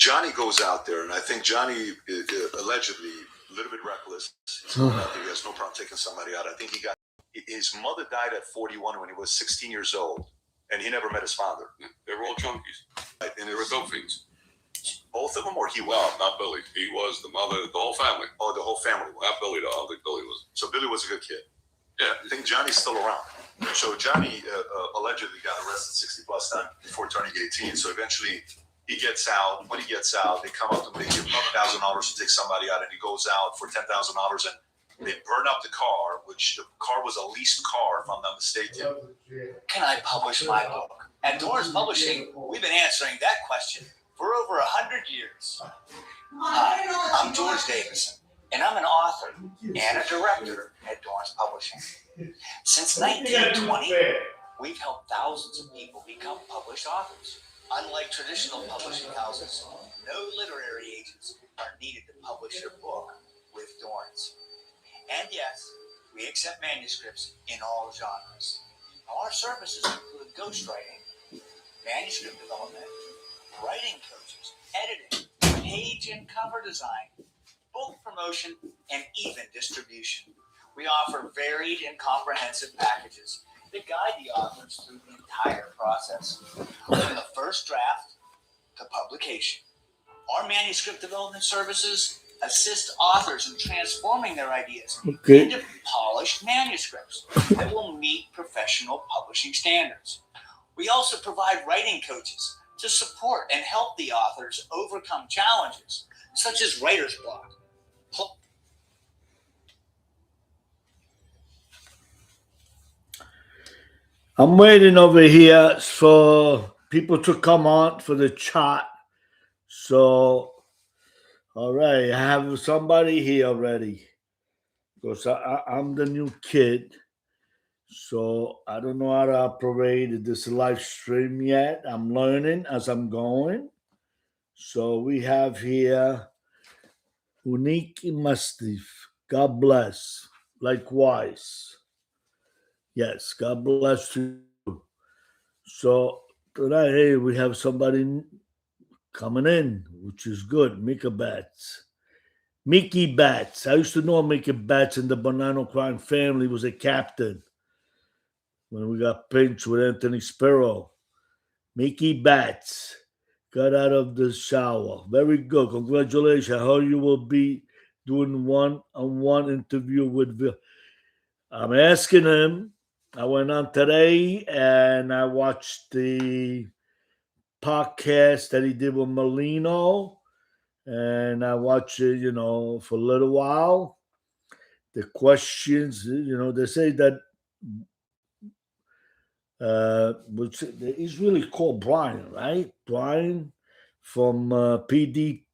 Johnny goes out there, and I think Johnny allegedly a little bit reckless. He's going out there, he has no problem taking somebody out. I think his mother died at 41 when he was 16 years old, and he never met his father. Yeah, they were all junkies. Right, and They were dope fiends. both of them, or he was? No, not Billy. He was the mother, the whole family. Oh, the whole family was. Not Billy, though. I don't think Billy was. So Billy was a good kid. Yeah. I think Johnny's still around. So Johnny allegedly got arrested 60 plus times before turning 18. So eventually he gets out. When he gets out, they come up to make him $1,000 to take somebody out, and he goes out for $10,000, and they burn up the car, which the car was a leased car, if I'm not mistaken. Can I publish my book? At Dorrance Publishing, we've been answering that question for over 100 years. Hi, I'm George Davison, and I'm an author and a director at Dorrance Publishing. Since 1920, we've helped thousands of people become published authors. Unlike traditional publishing houses, no literary agents are needed to publish your book with Dorrance. And yes, we accept manuscripts in all genres. Our services include ghostwriting, manuscript development, writing coaches, editing, page and cover design, book promotion, and even distribution. We offer varied and comprehensive packages that guide the authors through the entire process, from the first draft to publication. Our manuscript development services assist authors in transforming their ideas into polished manuscripts that will meet professional publishing standards. We also provide writing coaches to support and help the authors overcome challenges such as writer's block. I'm waiting over here for people to come on for the chat. So, all right, I have somebody here already. Because I'm the new kid. So I don't know how to operate this live stream yet. I'm learning as I'm going. So we have here Unique Mastiff. God bless. Likewise. Yes, God bless you. So tonight, hey, we have somebody coming in, which is good. Mickey Bats. I used to know Mickey Bats in the Banana Crime family. Was a captain when we got pinched with Anthony Sparrow. Mickey Bats got out of the shower. Very good. Congratulations. How you will be doing one-on-one interview with Bill. I'm asking him. I went on today and I watched the podcast that he did with Molino. And I watched it, for a little while. The questions, they say that he's really called Brian, right? Brian from PD.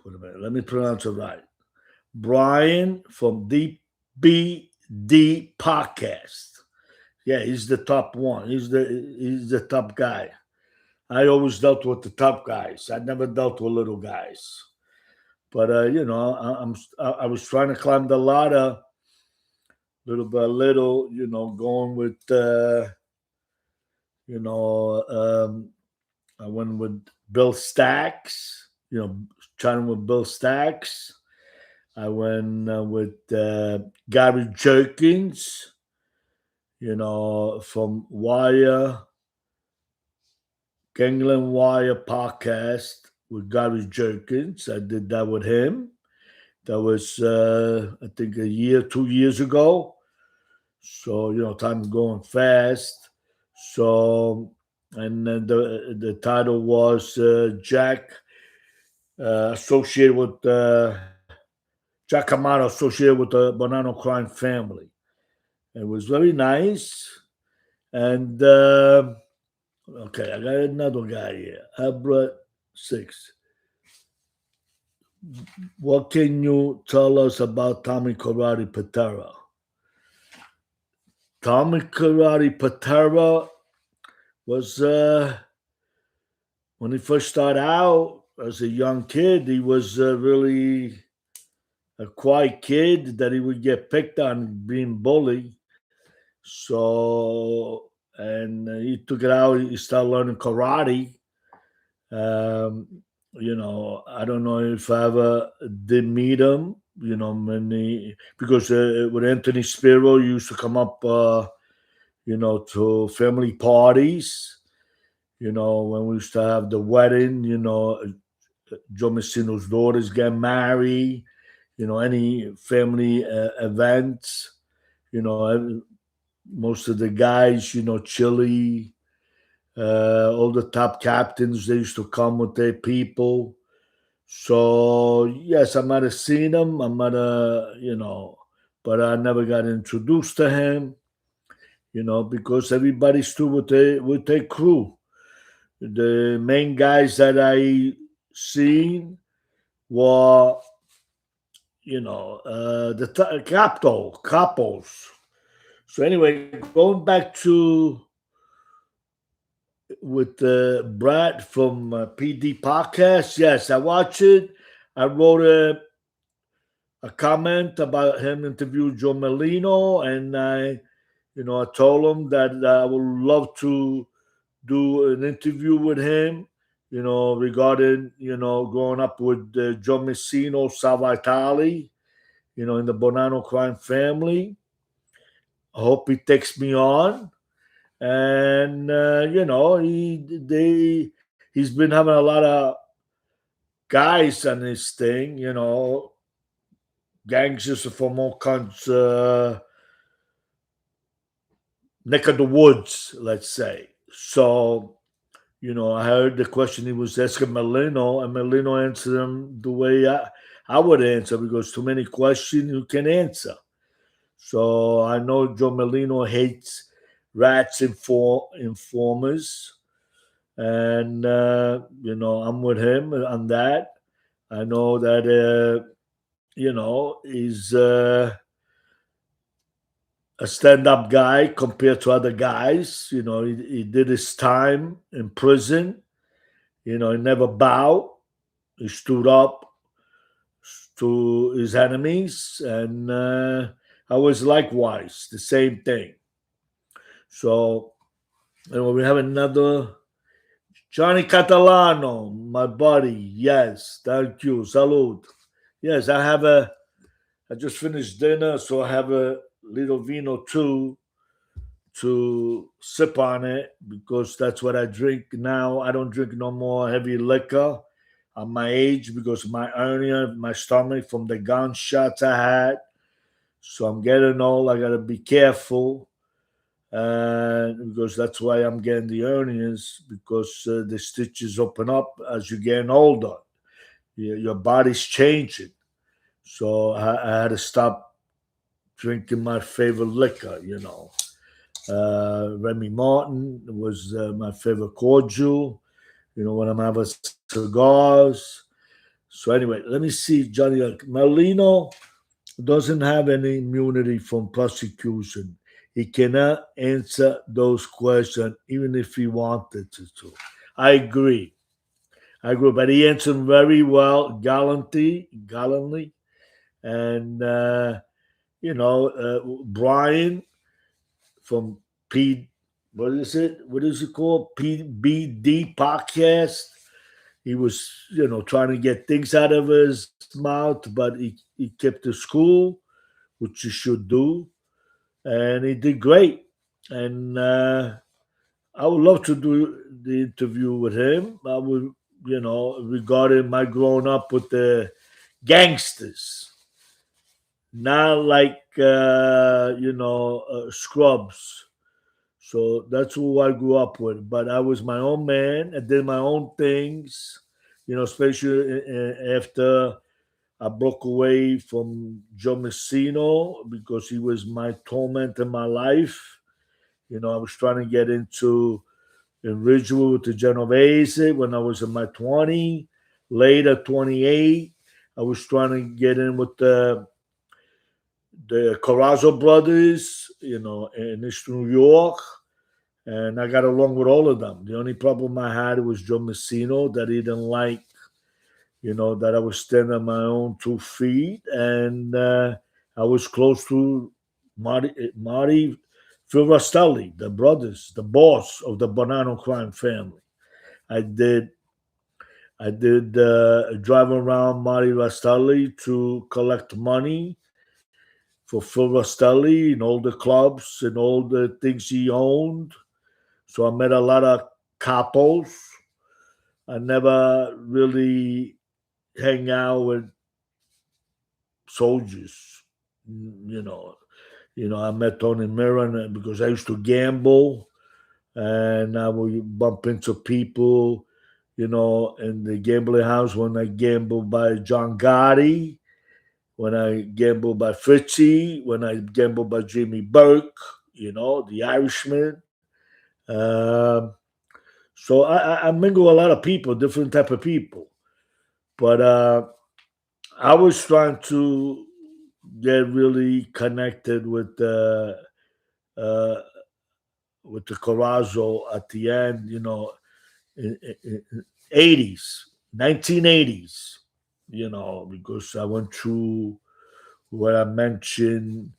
Wait a minute, let me pronounce it right. Brian from DBD Podcast. Yeah, he's the top one. He's the top guy. I always dealt with the top guys. I never dealt with little guys. But I was trying to climb the ladder little by little, going with I went with Bill Stacks, trying with Bill Stacks. I went with Gary Jerkins, from Wire, Gangland Wire podcast with Gary Jerkins. I did that with him. That was, I think, 2 years ago. So, time's going fast. So, and then the title was Jack, associated with Jack Amato, associated with the Banana Crime family. It was very nice. And, okay, I got another guy here. Abra 6. What can you tell us about Tommy Karate Patera? Tommy Karate Patera was, when he first started out as a young kid, he was really a quiet kid that he would get picked on being bullied. So, and he took it out. He started learning karate. Um, I don't know if I ever did meet him. Many because with Anthony Spiro used to come up, to family parties. When we used to have the wedding. Joe Messino's daughters get married. Any family events. Most of the guys, Chile, all the top captains, they used to come with their people. So yes, I might have seen him. I might have, but I never got introduced to him. Because everybody stood with their crew. The main guys that I seen were, the capos. So anyway, going back to with Brad from PD Podcast. Yes, I watched it. I wrote a comment about him interviewing Joe Melino, and I told him that I would love to do an interview with him. Regarding growing up with Joe Messino, Salvatali, in the Bonanno crime family. I hope he takes me on. And he's been having a lot of guys on this thing, gangsters from all kinds, neck of the woods, let's say. So I heard the question he was asking Melino, and Melino answered him the way I would answer, because too many questions you can answer. So I know Joe Melino hates rats informers. And I'm with him on that. I know that he's a stand-up guy compared to other guys. He did his time in prison. He never bowed. He stood up to his enemies, and I was likewise the same thing. So we have another Johnny Catalano, my buddy. Yes, thank you. Salute. Yes, I just finished dinner, so I have a little vino too to sip on it, because that's what I drink now. I don't drink no more heavy liquor at my age, because my hernia, my stomach from the gunshots I had. So I'm getting old. I gotta be careful. Because that's why I'm getting the hernias, because the stitches open up as you're getting older. Your body's changing. So I had to stop drinking my favorite liquor, Remy Martin was my favorite cordial, when I'm having cigars. So anyway, let me see, Johnny. Melino doesn't have any immunity from prosecution. He cannot answer those questions, even if he wanted to. I agree, but he answered very well, gallantly, and Brian from P. What is it? What is it called? PBD podcast. He was, trying to get things out of his mouth, but he kept the school, which you should do, and he did great. And I would love to do the interview with him. I would, regarding my growing up with the gangsters, not like scrubs. So that's who I grew up with. But I was my own man. I did my own things, especially after I broke away from Joe Messino, because he was my torment in my life. I was trying to get into in Ridgewood with the Genovese when I was in my 20, later 28. I was trying to get in with the Corazzo brothers, in Eastern New York. And I got along with all of them. The only problem I had was Joe Messino, that he didn't like, that I was standing on my own 2 feet. And I was close to Marty Phil Rastelli, the brothers, the boss of the Bonanno crime family. I did I did drive around Marty Rastelli to collect money for Phil Rastelli and all the clubs and all the things he owned. So I met a lot of capos. I never really hang out with soldiers. You know, I met Tony Mirren because I used to gamble, and I would bump into people, in the gambling house when I gambled by John Gotti, when I gambled by Fritzy, when I gambled by Jimmy Burke, the Irishman. Um, so I mingle with a lot of people, different type of people. But I was trying to get really connected uh, with the Corazzo at the end, in 80s, 1980s, because I went through what I mentioned,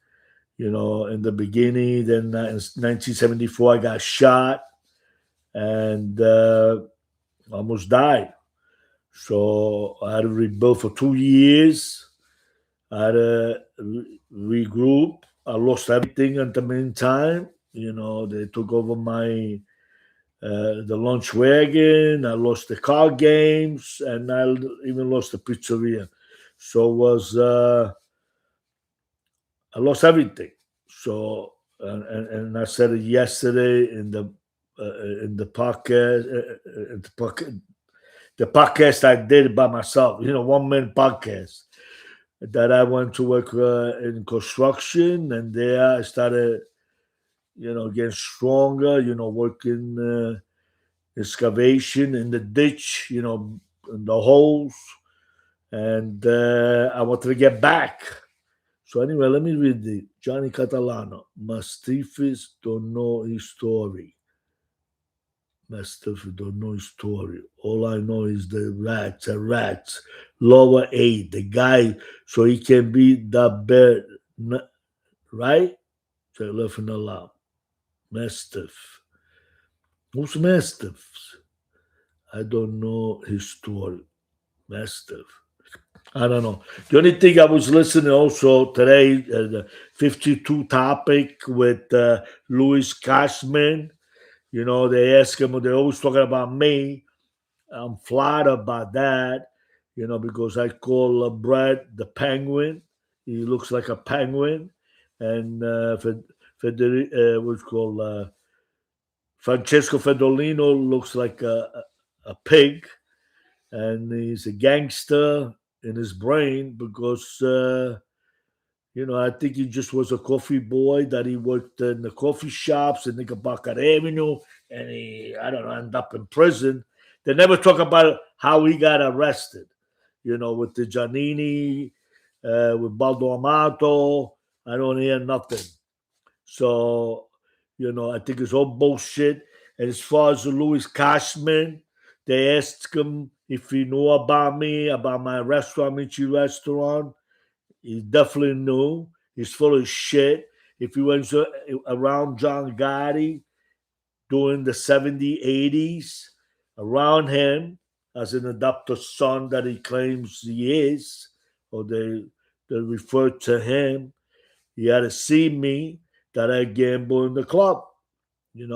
in the beginning. Then in 1974, I got shot and almost died. So I had to rebuild for 2 years. I had to regroup. I lost everything in the meantime. They took over my the lunch wagon. I lost the car games, and I even lost the pizzeria. So I lost everything. So and I said it yesterday in the podcast. The podcast I did by myself, 1 minute podcast, that I went to work in construction, and there I started, getting stronger, working excavation in the ditch, in the holes, and I wanted to get back. So anyway, let me read it. Johnny Catalano, Mastifis don't know his story. Mastifis don't know his story. All I know is the rats are rats. Lower 8, the guy, so he can be the bear, right? So laughing aloud. Mastiff. Who's Mastiff? I don't know his story. Mastiff. I don't know. The only thing I was listening also today, the 52 topic with Louis Cashman. They ask him, they're always talking about me. I'm flattered about that, because I call Brad the penguin. He looks like a penguin. And what's called Francesco Fedolino looks like a pig. And he's a gangster in his brain because I think he just was a coffee boy that he worked in the coffee shops in Knickerbocker Avenue, and he, I don't know, ended up in prison. They never talk about how he got arrested, with the Giannini, with Baldo Amato. I don't hear nothing. So, I think it's all bullshit. And as far as Louis Cashman, they asked him if he knew about me, about my restaurant, Michi restaurant. He definitely knew. He's full of shit. If he went around John Gotti during the 70s, 80s, around him as an adopted son that he claims he is, or they refer to him, he had to see me that I gamble in the club, and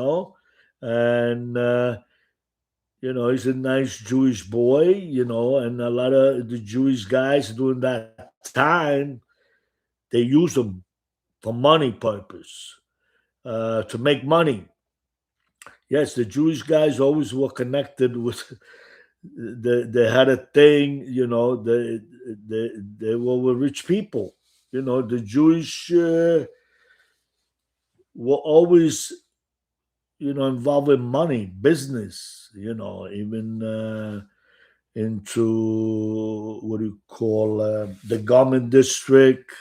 he's a nice Jewish boy, and a lot of the Jewish guys during that time, they use him for money purpose, to make money. Yes, the Jewish guys always were connected with. They had a thing, they were with rich people. The Jewish were always, involved in money, business, even into what do you call the garment district,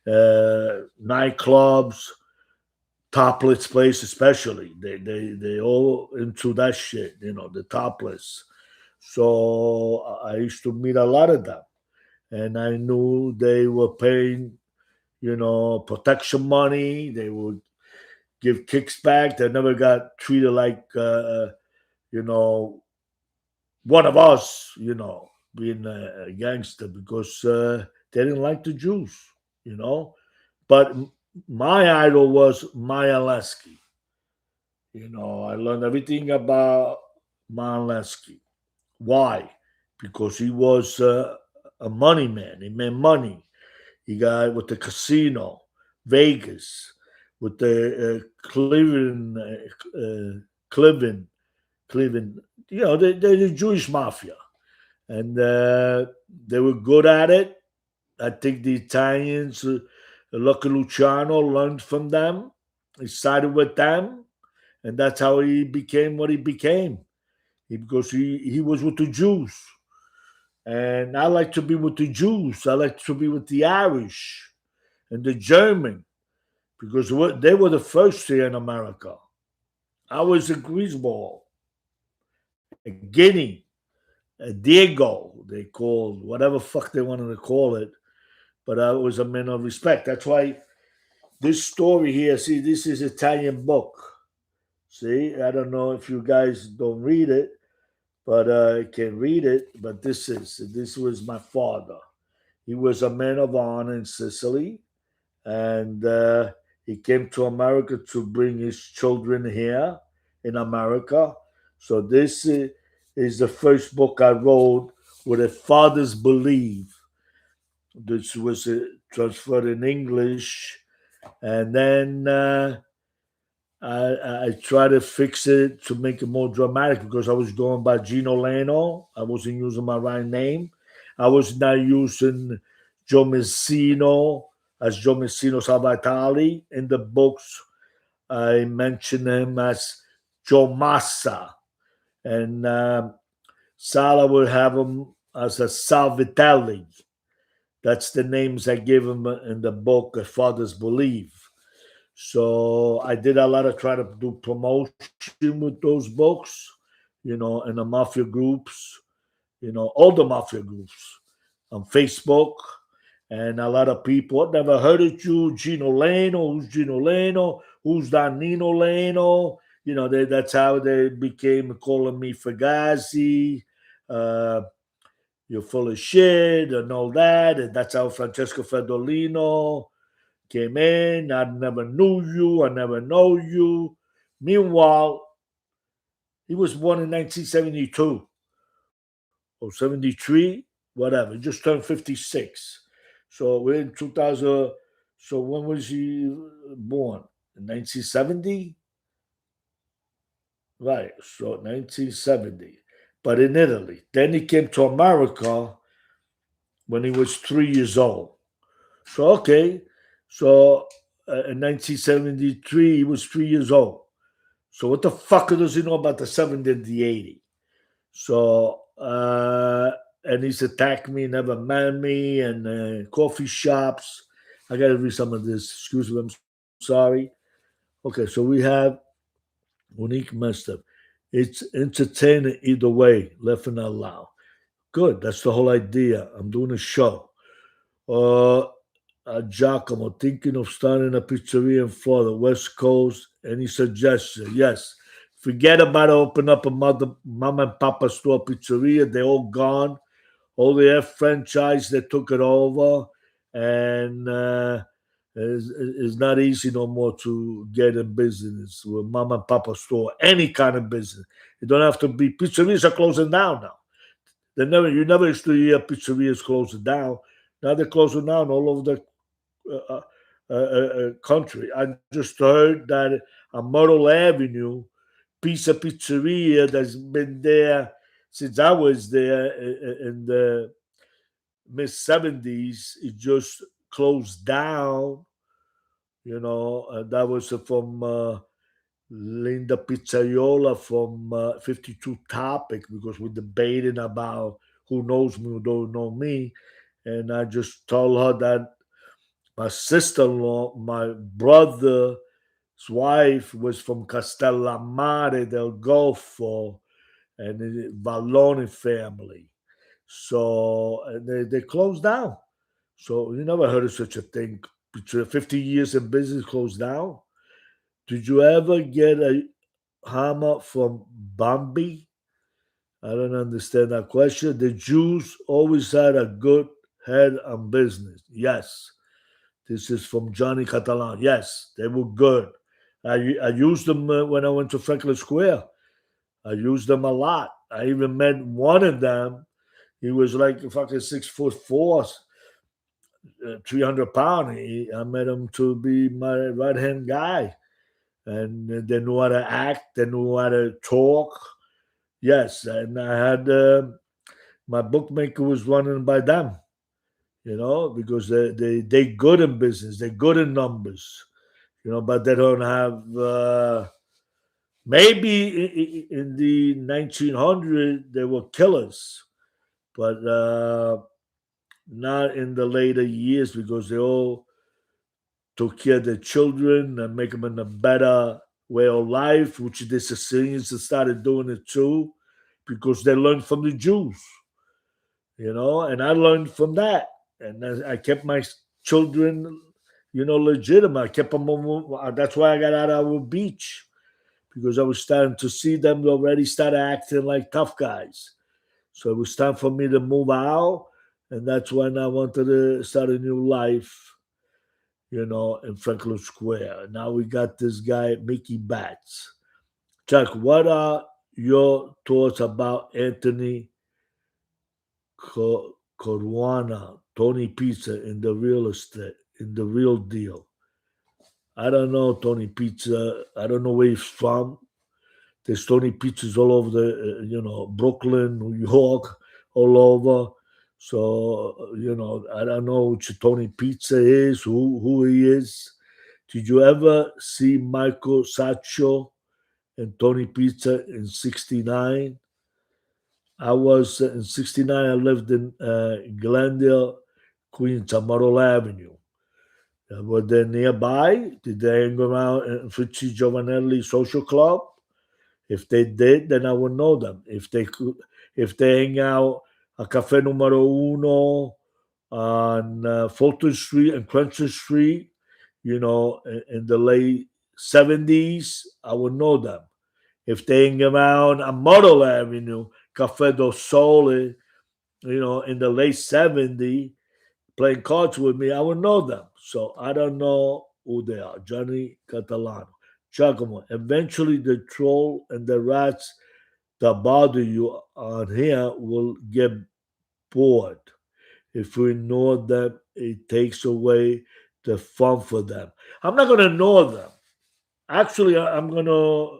nightclubs, topless place, especially. They all into that shit, the topless. So I used to meet a lot of them, and I knew they were paying, protection money. They would give kicks back. They never got treated like, you know, one of us, being a gangster because they didn't like the Jews, you know. But my idol was Maya Lesky. I learned everything about Maya Lesky. Why? Because he was a money man. He made money. He got with the casino, Vegas, with the Cleveland, Cleveland. They're the Jewish mafia, and they were good at it. I think the Italians, Lucky Luciano, learned from them. He sided with them, and that's how he became what he became. Because he was with the Jews. And I like to be with the Jews. I like to be with the Irish and the German because they were the first here in America. I was a greaseball, a guinea, a Diego, they called, whatever fuck they wanted to call it. But I was a man of respect. That's why this story here, see, this is Italian book. See, I don't know if you guys don't read it, but I can read it. But this was my father. He was a man of honor in Sicily, and he came to America to bring his children here in America. So this is the first book I wrote with a fathers believe. This was transferred in English, and then I tried to fix it to make it more dramatic because I was going by Gino Leno. I wasn't using my right name. I was not using Joe Messino as Joe Messino Salvatali. In the books, I mention him as Joe Massa. And Sala would have him as a Salvitelli. That's the names I gave him in the book, Fathers Believe. So I did a lot of try to do promotion with those books, in the mafia groups, all the mafia groups on Facebook. And a lot of people never heard of you, Gino Leno. Who's Gino Leno? Who's Danilo Leno? That's how they became calling me Fugazi. You're full of shit and all that. And that's how Francesco Fedolino came in. I never knew you. I never know you. Meanwhile, he was born in 1972 or 73, whatever. He just turned 56. So we're in 2000. So when was he born? In 1970? Right. So 1970. But in Italy. Then he came to America when he was 3 years old. So, okay. So in 1973, he was 3 years old. So what the fuck does he know about the 70 and the 80? So, and he's attacked me, never met me, and coffee shops. I got to read some of this. Excuse me, I'm sorry. Okay, so we have Monique messed up. It's entertaining either way, laughing out loud. Good, that's the whole idea. I'm doing a show. Giacomo, thinking of starting a pizzeria in Florida, West Coast. Any suggestion? Yes. Forget about open up a mom and papa store pizzeria. They're all gone. All the F franchise that took it over, and it's not easy no more to get in business with mom and papa store. Any kind of business. You don't have to be. Pizzerias are closing down now. You never used to hear pizzerias closing down. Now they're closing down all over the country. I just heard that on Myrtle Avenue, Pizza Pizzeria that's been there since I was there in the mid 70s, it just closed down. That was from Linda Pizzaiola from 52 Topic because we're debating about who knows me, who don't know me. And I just told her that my sister-in-law, my brother's wife was from Castellammare del Golfo and the Vallone family. So they closed down. So you never heard of such a thing. 50 years in business closed down. Did you ever get a hammer from Bambi? I don't understand that question. The Jews always had a good head on business. Yes. This is from Johnny Catalan. Yes, they were good. I used them when I went to Franklin Square. I used them a lot. I even met one of them. He was like fucking 6'4", 300 pounds. I met him to be my right hand guy, and they knew how to act. They knew how to talk. Yes, and I had my bookmaker was running by them. Because they good in business. They're good in numbers. But they don't have. Maybe in the 1900s they were killers, but not in the later years because they all took care of their children and make them in a better way of life, which the Sicilians started doing it too, because they learned from the Jews, and I learned from that, and I kept my children, legitimate. I kept them. That's why I got out of our beach because I was starting to see them already start acting like tough guys. So it was time for me to move out, and that's when I wanted to start a new life, in Franklin Square. Now we got this guy, Mickey Batts. Chuck, what are your thoughts about Anthony Caruana, Tony Pizza in the real estate, in the real deal? I don't know Tony Pizza. I don't know where he's from. There's Tony Pizzas all over Brooklyn, New York, all over. So, I don't know which Tony Pizza is, who he is. Did you ever see Michael Sacco and Tony Pizza in 69? I was in 69, I lived in Glendale, Queens, on Myrtle Avenue. Were they nearby? Did they hang around in Fritzi Giovanelli Social Club? If they did, then I would know them. If they hang out at Cafe Numero Uno on Fulton Street and Crenshaw Street, in the late 70s, I would know them. If they hang around on Myrtle Avenue, Cafe do Sole, in the late 70s, playing cards with me, I would know them. So I don't know who they are. Johnny Catalano. Giacomo, eventually the troll and the rats that bother you on here will get bored. If we ignore them, it takes away the fun for them. I'm not going to ignore them. Actually, I'm going to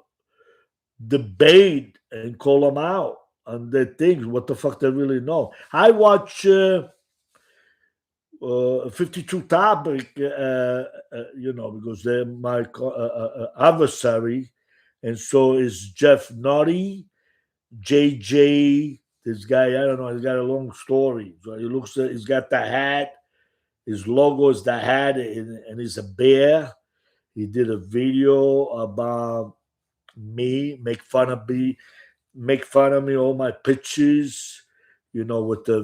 debate and call them out on their things, what the fuck they really know. I watch 52 Topic, because they're my adversary, and so is Jeff Nutty, JJ. This guy, I don't know, he's got a long story. So he's got the hat. His logo is the hat, and he's a bear. He did a video about me, make fun of me, all my pictures, with the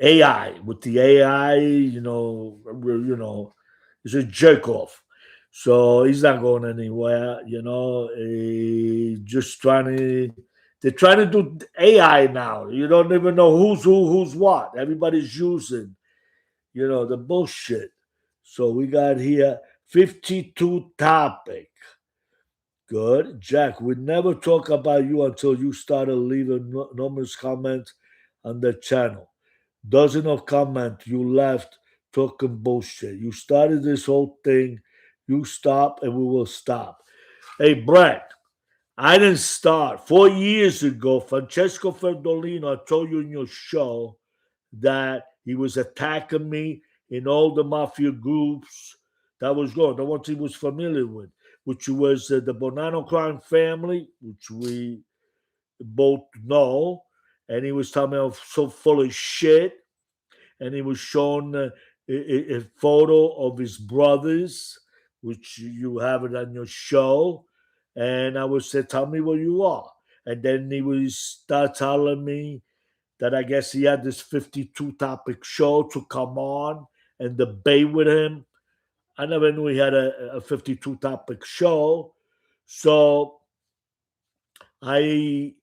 AI, with the AI, he's a jerk off. So he's not going anywhere, just they're trying to do AI now. You don't even know who's who, who's what. Everybody's using, the bullshit. So we got here 52 Topic. Good. Jack, we never talk about you until you started leaving numerous comments on the channel. Dozen of comment you left talking bullshit. You started this whole thing. You stop and we will stop. Hey, Brett, I didn't start. 4 years ago, Francesco Ferdolino, I told you in your show that he was attacking me in all the mafia groups that was going, the ones he was familiar with, which was the Bonanno crime family, which we both know. And he was telling me I was so full of shit. And he was showing a photo of his brothers, which you have it on your show. And I would say, tell me where you are. And then he would start telling me that I guess he had this 52 Topic show to come on and debate with him. I never knew he had a 52 Topic show. So I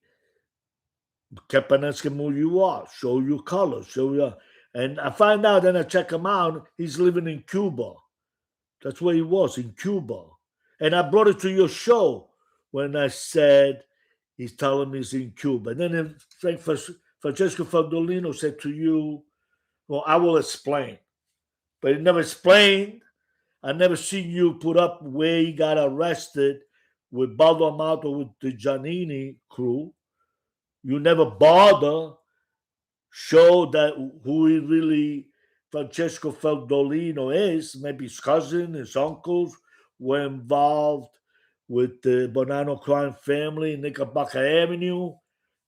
kept on asking who you are, show your colors, show your. And I find out, then I check him out, he's living in Cuba. That's where he was, in Cuba. And I brought it to your show when I said he's telling me he's in Cuba. And then Francesco Faldolino said to you, well, I will explain. But he never explained. I never seen you put up where he got arrested with Baldo Amato with the Giannini crew. You never bother show that who he really Francesco Faldolino is. Maybe his cousin, his uncles were involved with the Bonanno crime family in Knickerbocker Avenue,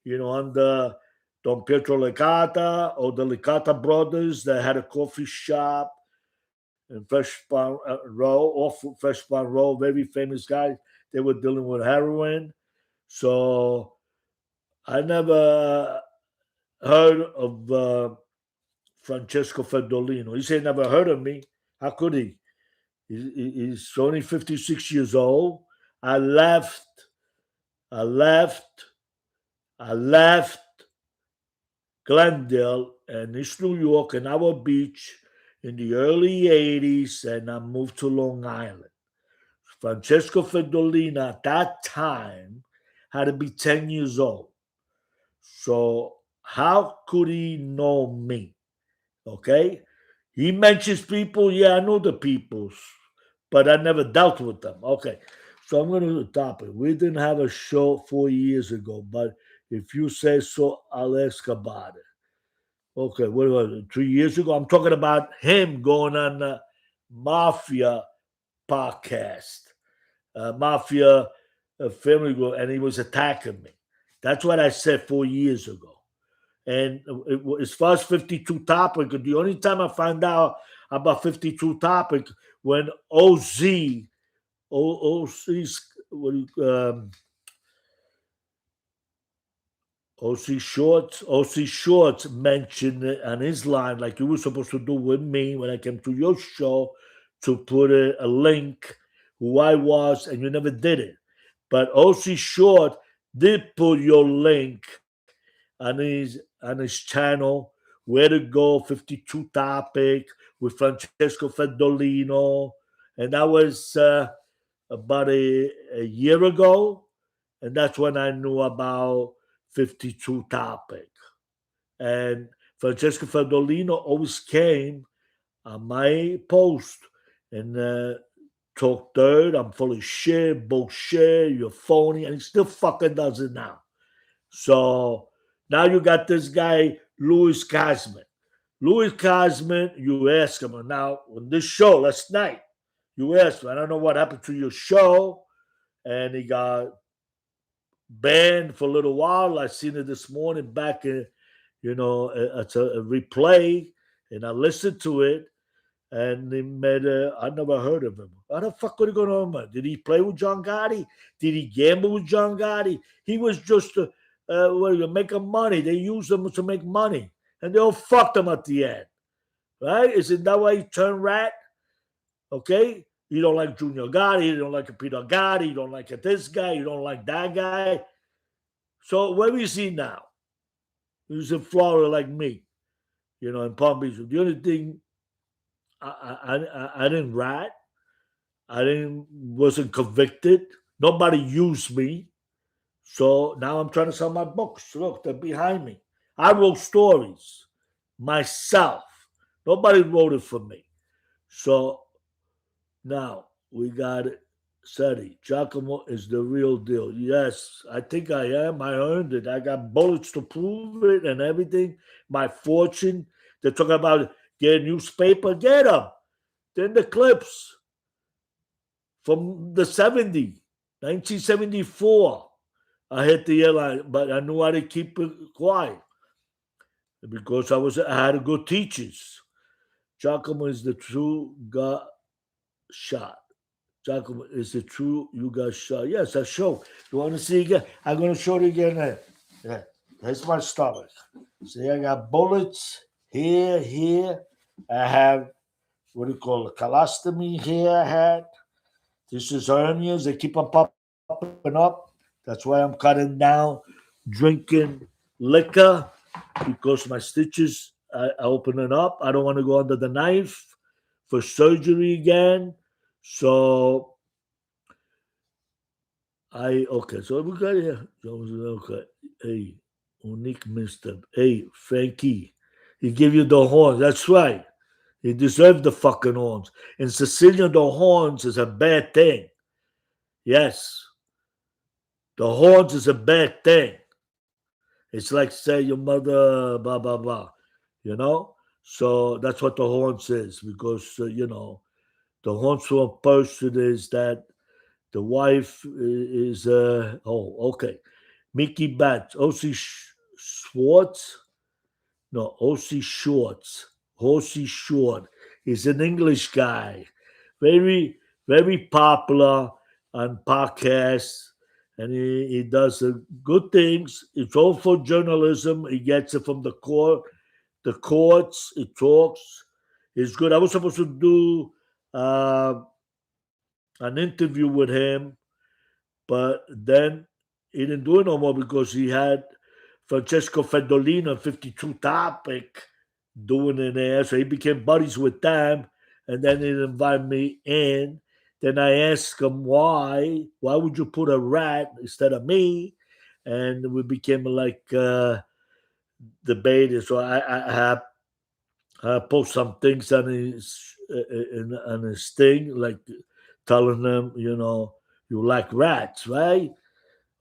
under Don Pietro Licata or the Licata brothers that had a coffee shop in Fresh Pond Row, off Fresh Pond Row, very famous guys. They were dealing with heroin. So I never heard of Francesco Ferdolino. He said never heard of me. How could he? He's only 56 years old. I left Glendale and East New York and our beach in the early 80s, and I moved to Long Island. Francesco Ferdolino at that time had to be 10 years old. So how could he know me? Okay? He mentions people. Yeah, I know the peoples, but I never dealt with them. Okay. So I'm going to do the topic. We didn't have a show 4 years ago, but if you say so, I'll ask about it. Okay, what was it? 3 years ago? I'm talking about him going on the Mafia podcast. Mafia family group, and he was attacking me. That's what I said 4 years ago. And as far as 52 Topic, the only time I found out about 52 Topic when OZ's OC Shorts mentioned it on his line, like you were supposed to do with me when I came to your show, to put a link who I was, and you never did it. But OC Short did put your link on his channel, Where to Go 52 Topic with Francesco Ferdolino, and that was about a year ago, and that's when I knew about 52 Topic. And Francesco Ferdolino always came on my post and talked dirt. I'm full of shit, bullshit, you're phony, and he still fucking does it now. So now you got this guy, Louis Cosman. Louis Cosman, you ask him, and now on this show last night, you asked him, I don't know what happened to your show, and he got banned for a little while. I seen it this morning back in, it's a replay, and I listened to it, and he made I never heard of him. How the fuck would he go on? Did he play with John Gotti? Did he gamble with John Gotti? He was just making money. They used him to make money, and they all fucked him at the end, right? Isn't that why he turned rat? Okay, you don't like Junior Gotti, you don't like Peter Gotti, you don't like this guy, you don't like that guy. So where is he now? He's in Florida like me, in Palm Beach. The only thing I didn't rat. Wasn't convicted. Nobody used me. So now I'm trying to sell my books. Look, they're behind me. I wrote stories myself. Nobody wrote it for me. So now we got it. Seti, Giacomo is the real deal. Yes, I think I am. I earned it. I got bullets to prove it and everything. My fortune. They're talking about get a newspaper. Get them. Then the clips from the 1974. I hit the airline, but I knew how to keep it quiet because I had good teachers. Giacomo is the true God shot. Giacomo is the true you got shot. Yes, I show. You want to see again? I'm going to show you again. Yeah, that's my stomach. See, I got bullets here. I have, what do you call it, colostomy here I had. This is hernias. They keep on popping up. That's why I'm cutting down drinking liquor because my stitches are opening up. I don't want to go under the knife for surgery again. So okay. So we got here. Okay. Hey, unique Mister. Hey, Frankie. He give you the horns. That's right. He deserved the fucking horns. In Sicilian, the horns is a bad thing. Yes. The horns is a bad thing. It's like say your mother, blah blah blah, you know. So that's what the horns is because the horns for a person is that the wife is okay. Mickey Batts, O.C. Schwartz, no O.C. Shorts, O.C. Short. He's an English guy, very very popular on podcasts and he does good things. It's all for journalism. He gets it from the courts. He talks. It's good. I was supposed to do an interview with him, but then he didn't do it no more because he had Francesco Fedolino, 52 Topic, doing it there. So he became buddies with them, and then he invited me in. Then I asked him why. Why would you put a rat instead of me? And we became like debating. So I post some things on his thing, like telling them, you like rats, right?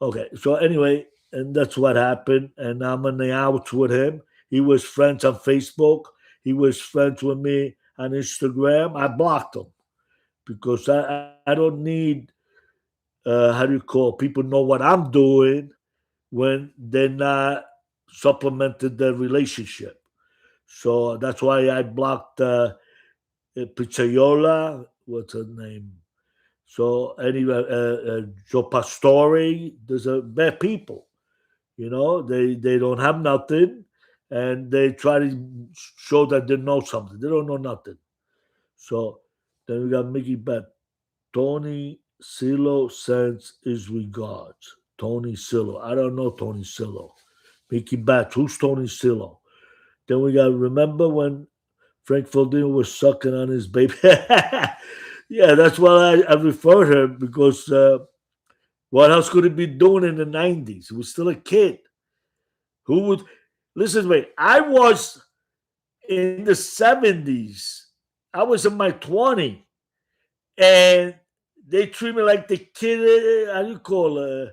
Okay. So anyway, and that's what happened. And I'm in the outs with him. He was friends on Facebook. He was friends with me on Instagram. I blocked him because I don't need how do you call people know what I'm doing when they're not supplemented the relationship. So that's why I blocked Pizzaiola. What's her name? So anyway, Joe Pastore. There's a bad people. They don't have nothing, and they try to show that they know something. They don't know nothing. So then we got Mickey Bet. Tony Silo sends his regards. Tony Silo. I don't know Tony Silo. Mickey Batch. Who's Tony Silo? Then we got remember when Frank Faldino was sucking on his baby. Yeah, that's why I referred her because what else could he be doing in the 90s? He was still a kid. Who would listen to me? I was in the 70s. I was in my 20s. And they treat me like the kid, how do you call a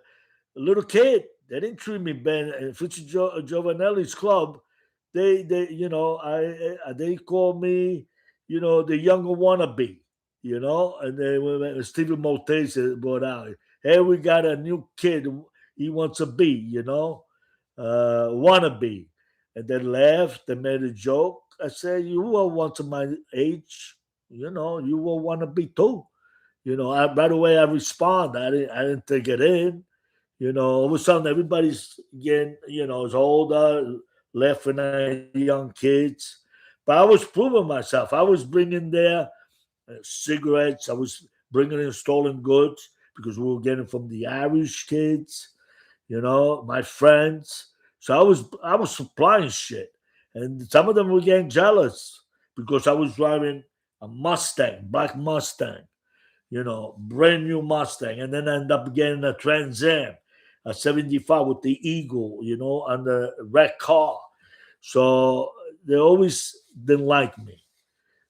little kid. They didn't treat me bad. Fritz Giovanelli's club, they call me, the younger wannabe, and they when Stephen Maltese brought out, hey, we got a new kid, he wants to be, wannabe. And they laughed, they made a joke. I said, you were once of my age, you will want to be too. Right away I respond. I didn't take it in. All of a sudden everybody's getting, is older, laughing at young kids. But I was proving myself. I was bringing their cigarettes. I was bringing in stolen goods because we were getting from the Irish kids, my friends. So I was supplying shit. And some of them were getting jealous because I was driving a Mustang, black Mustang, brand new Mustang, and then I end up getting a Trans Am, a 75 with the Eagle, on the wrecked car. So they always didn't like me.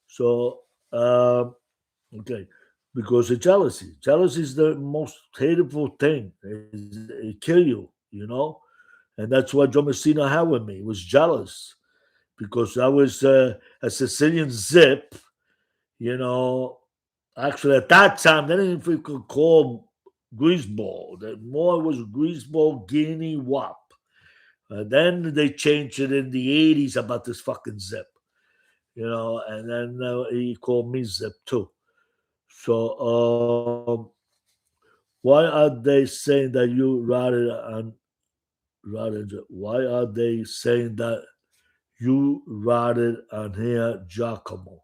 So, okay, because of jealousy. Jealousy is the most hateful thing. It kill you, and that's what Joe Messina had with me. He was jealous because I was a Sicilian zip, Actually, at that time, they didn't even could call greaseball. That more was greaseball guinea wop. Then they changed it in the 80s about this fucking zip, and then he called me zip too. So why are they saying that you ratted on ratted? Why are they saying that you ratted on here, Giacomo?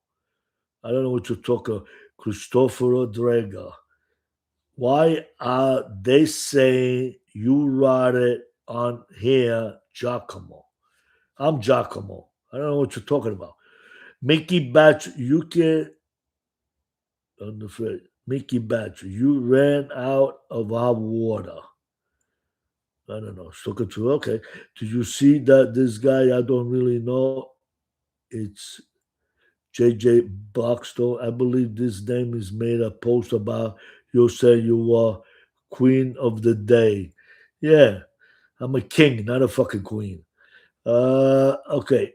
I don't know what you're talking. Cristoforo Drega. Why are they saying you write it on here, Giacomo. I'm Giacomo. I don't know what you're talking about. Mickey Batch, you can on the fridge. Mickey Batch, you ran out of our water. I don't know. Stuck it to okay. Did you see that this guy I don't really know? It's JJ Buckstone. I believe this name is made a post about you say you were queen of the day. Yeah, I'm a king, not a fucking queen. Okay.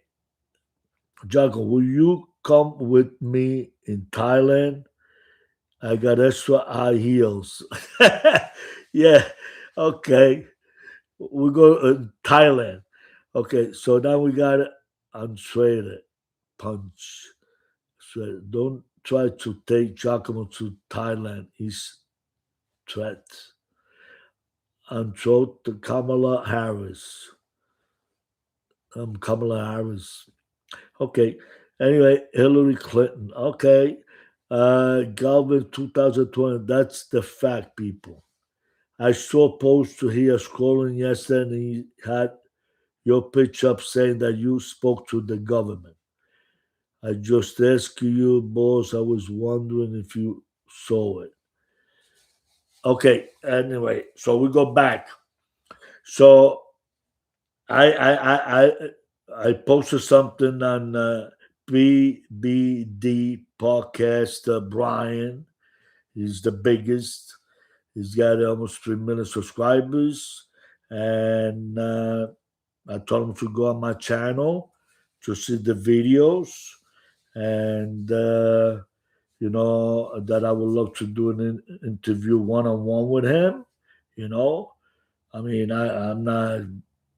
Jaco, will you come with me in Thailand? I got extra high heels. Yeah. Okay. We go Thailand. Okay. So now we got it untraded punch. So don't try to take Giacomo to Thailand. He's threat. Untrod to Kamala Harris. I'm Kamala Harris. Okay. Anyway, Hillary Clinton. Okay. Galvin 2020. That's the fact, people. I saw a post to here scrolling yesterday and he had your pitch up saying that you spoke to the government. I just asked you, boss. I was wondering if you saw it. Okay. Anyway, so we go back. So I posted something on BBD podcast. Brian, he's the biggest. He's got almost 3 million subscribers, and I told him to go on my channel to see the videos, and that I would love to do an interview one-on-one with him. You know, I mean, I'm not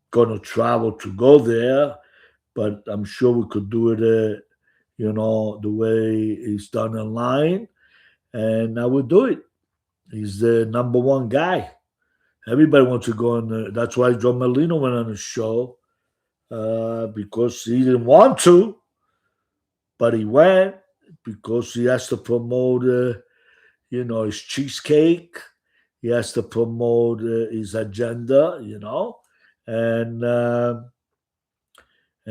going to travel to go there, but I'm sure we could do it, the way it's done online, and I would do it. He's the number one guy. Everybody wants to go on. That's why John Molino went on the show because he didn't want to, but he went because he has to promote, his cheesecake. He has to promote his agenda, and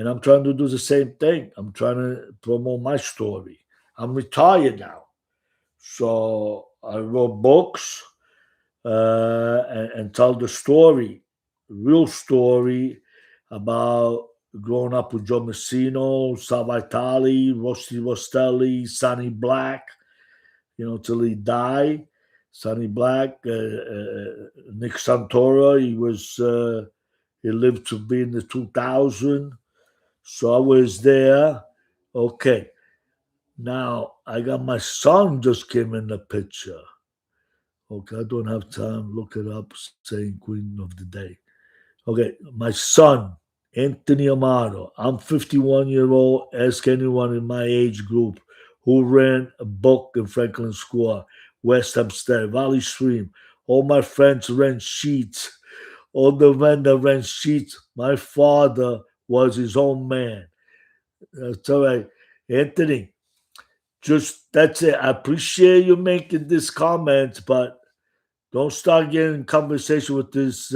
I'm trying to do the same thing. I'm trying to promote my story. I'm retired now, so I wrote books and tell the story, real story about growing up with Joe Messino, Sal Vitale, Rusty Rostelli, Sonny Black, till he died. Sonny Black, Nick Santora, he lived to be in the 2000. So I was there. Okay. Now I got my son just came in the picture. Okay, I don't have time. Look it up, saying Queen of the Day. Okay, my son, Anthony Amato. I'm 51-year-old. Ask anyone in my age group who ran a book in Franklin Square, West Hempstead, Valley Stream. All my friends rent sheets. All the men that rent sheets. My father was his own man. That's all right. Anthony, that's it. I appreciate you making this comment, but don't start getting in conversation with these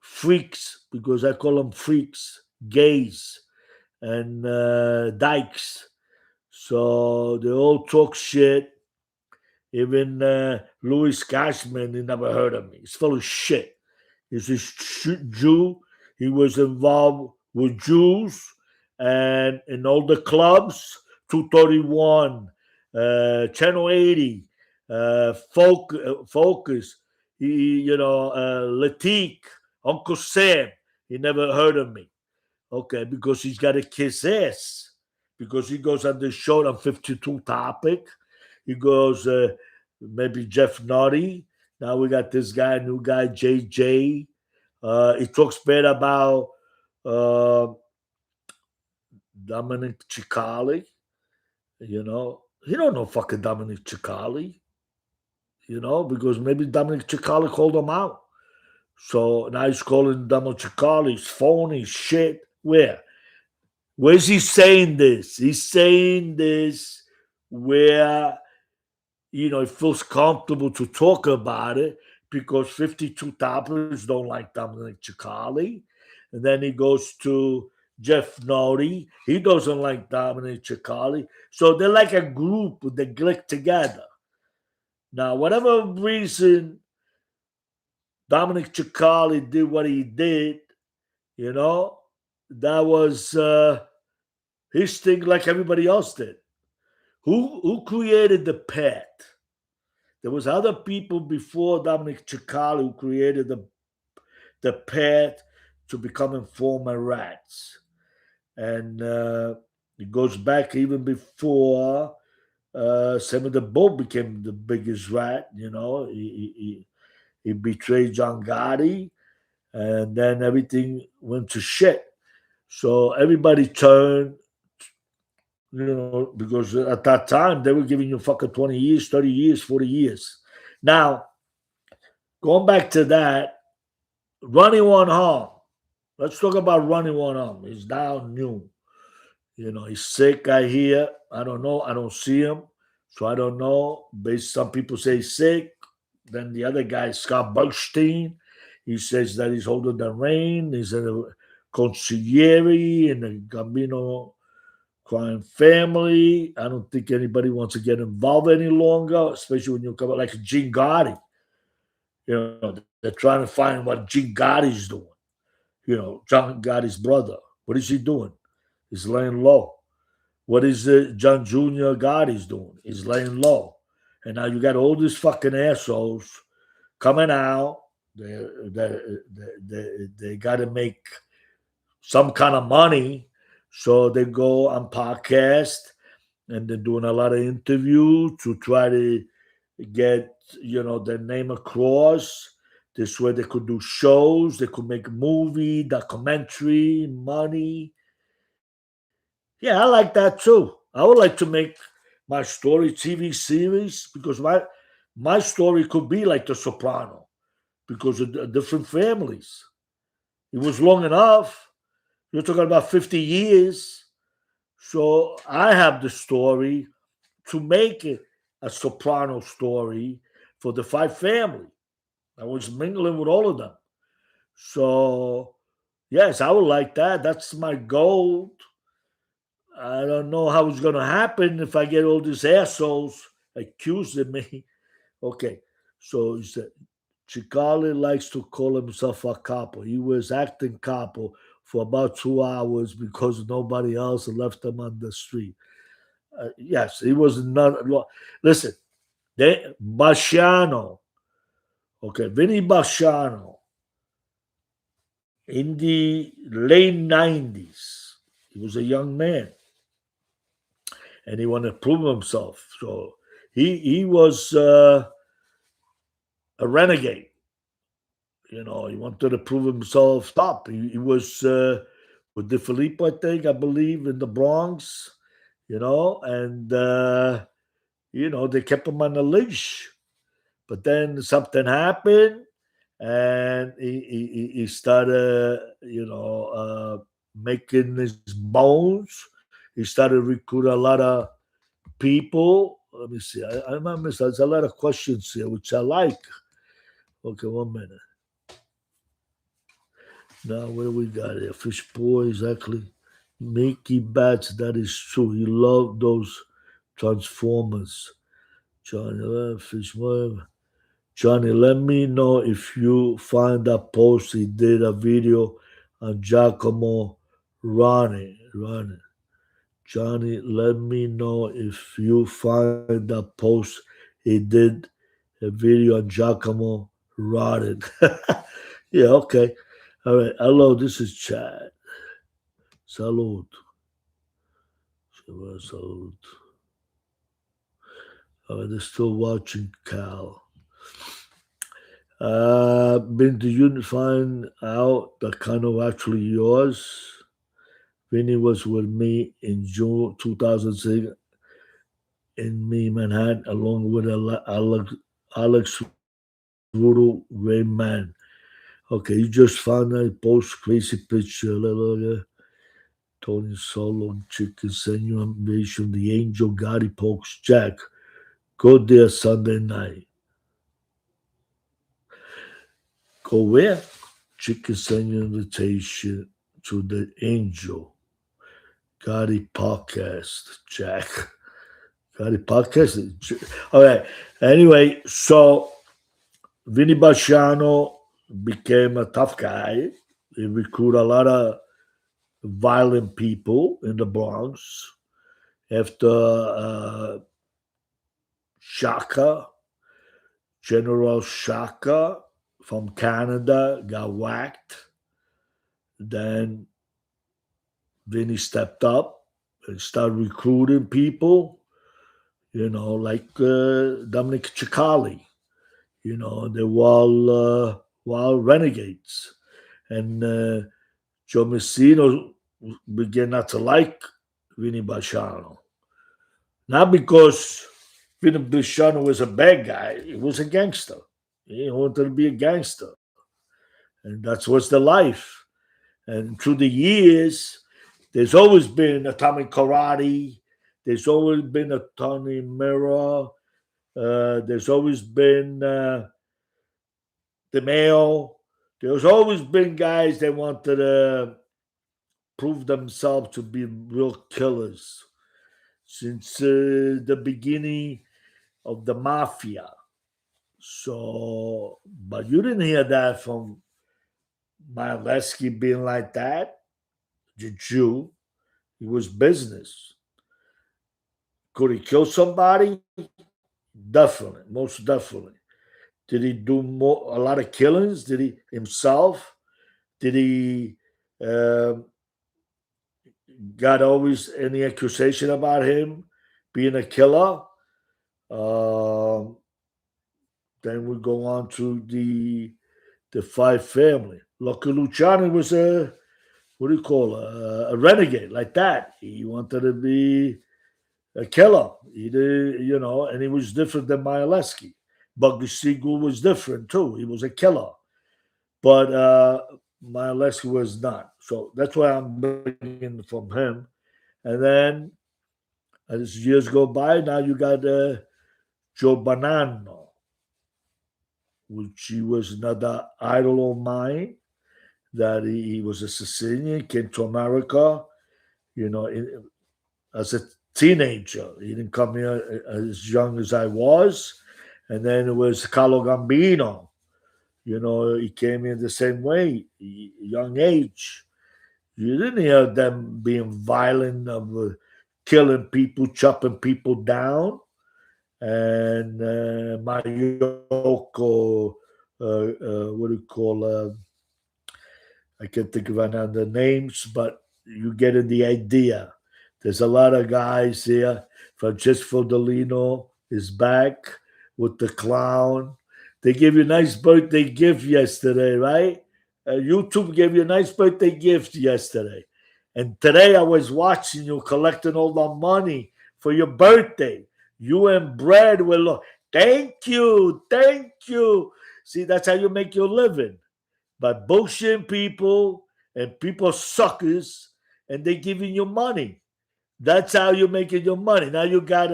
freaks, because I call them freaks, gays, and dykes. So they all talk shit. Even Louis Cashman, he never heard of me. He's full of shit. He's a Jew. He was involved with Jews and in all the clubs, 231, Channel 80, Focus, Latique, Uncle Sam. He never heard of me. Okay, because he's got to kiss ass. Because he goes on the show on 52 Topic. He goes, maybe Jeff Nutty. Now we got this guy, new guy, JJ. He talks bad about Dominic Cicali. He don't know fucking Dominic Cicali. Because maybe Dominic Cicali called him out. So now he's calling Dominic Cicali phony shit. Where's he saying this? He's saying this where he feels comfortable to talk about it because 52 Toppers don't like Dominic Cicali. And then he goes to Jeff Nodi. He doesn't like Dominic Cicali. So they're like a group that click together. Now, whatever reason Dominic Cicali did what he did, you know, that was his thing like everybody else did. Who created the pet? There was other people before Dominic Cicali who created the path to becoming former rats. And it goes back even before some of the Bull became the biggest rat. You know, he betrayed John Gotti, and then everything went to shit. So everybody turned, you know, because at that time they were giving you fucking 20 years, 30 years, 40 years. Now, going back to that, Ronnie One Hong. Let's talk about Ronnie One Hong. He's down new. You know, he's sick, I hear. I don't know. I don't see him. So I don't know. Some people say he's sick. Then the other guy, Scott Bergstein, he says that he's holding the reign. He's a consigliere in the Gambino crime family. I don't think anybody wants to get involved any longer, especially when you come out like Gene Gotti. You know, they're trying to find what Gene Gotti's doing. You know, John Gotti's brother. What is he doing? He's laying low. What is John Jr. Gotti's doing? He's laying low. And now you got all these fucking assholes coming out. They got to make some kind of money. So they go on podcast and they're doing a lot of interviews to try to get, you know, their name across. This way they could do shows, they could make movie, documentary, money. Yeah, I like that too. I would like to make my story TV series because my story could be like The Soprano because of the different families. It was long enough. You're talking about 50 years. So I have the story to make it a Soprano story for the five family. I was mingling with all of them. So, yes, I would like that. That's my goal. I don't know how it's going to happen if I get all these assholes accusing me. Okay, so he said, Cicali likes to call himself a capo. He was acting capo for about 2 hours because nobody else left him on the street. Yes, he was not. Listen, Basciano, okay, Vinny Basciano, in the late 90s, he was a young man and he wanted to prove himself. So he was a renegade. You know, he wanted to prove himself top. He was with De Filippo, I believe, in the Bronx, you know, and, you know, they kept him on the leash. But then something happened and he started, you know, making his bones. He started recruiting a lot of people. Let me see. I remember there's a lot of questions here, which I like. Okay, 1 minute. Now, what do we got here? Fish Boy, exactly. Mickey Bats, that is true. He loved those Transformers. Johnny, Fish Boy. Johnny, let me know if you find that post. He did a video on Giacomo Ronnie. Johnny, let me know if you find that post. He did a video on Giacomo Ronnie. Yeah, okay. All right. Hello, this is Chad. Salud. Salud. All right, they're still watching Cal. Did you find out that Kano actually yours? Vinny was with me in June 2006 in Manhattan, along with Alex Voodoo Rayman. Okay, you just found that post crazy picture. Tony Solo, Chicken Senor Invasion, the Angel Gotti Pokes Jack. Go there Sunday night. Go where? Chicken send you an invitation to the Angel Gotti podcast, Jack. Gotti podcast. All right. Anyway, so Vinny Basciano became a tough guy. He recruited a lot of violent people in the Bronx. After Shaka, General Shaka from Canada got whacked, then Vinny stepped up and started recruiting people, like Dominic Cicali. They were all renegades. And Joe Messino began not to like Vinny Basciano. Not because Vinny Basciano was a bad guy, he was a gangster. He wanted to be a gangster. And that was the life. And through the years, there's always been Atomic Karate, there's always been a Tony Mirror, there's always been the Mayo. There's always been guys that wanted to prove themselves to be real killers since the beginning of the Mafia. So, but you didn't hear that from Milevsky being like that. Did you? It was business. Could he kill somebody? Definitely, most definitely. Did he do a lot of killings? Did he himself? Did he got always any accusation about him being a killer? Then we go on to the Five family. Lucky Luciano was a a renegade like that. He wanted to be a killer. He did, and he was different than Milevsky. Buggy Siegel was different too. He was a killer, but Milevsky was not. So that's why I'm bringing from him. And then as years go by, now you got Joe Bonanno, which he was another idol of mine. That he was a Sicilian, came to America, as a teenager. He didn't come here as young as I was. And then it was Carlo Gambino. He came in the same way, young age. You didn't hear them being violent, of killing people, chopping people down. And Mayoko, what do you call I can't think of another names, but you get in the idea. There's a lot of guys here. Francesco Dolino is back with the clown. They gave you a nice birthday gift yesterday, right? YouTube gave you a nice birthday gift yesterday. And today I was watching you collecting all the money for your birthday. You and Brad will, thank you. See, that's how you make your living. But bullshitting people and people suckers, and they giving you money. That's how you're making your money. Now you got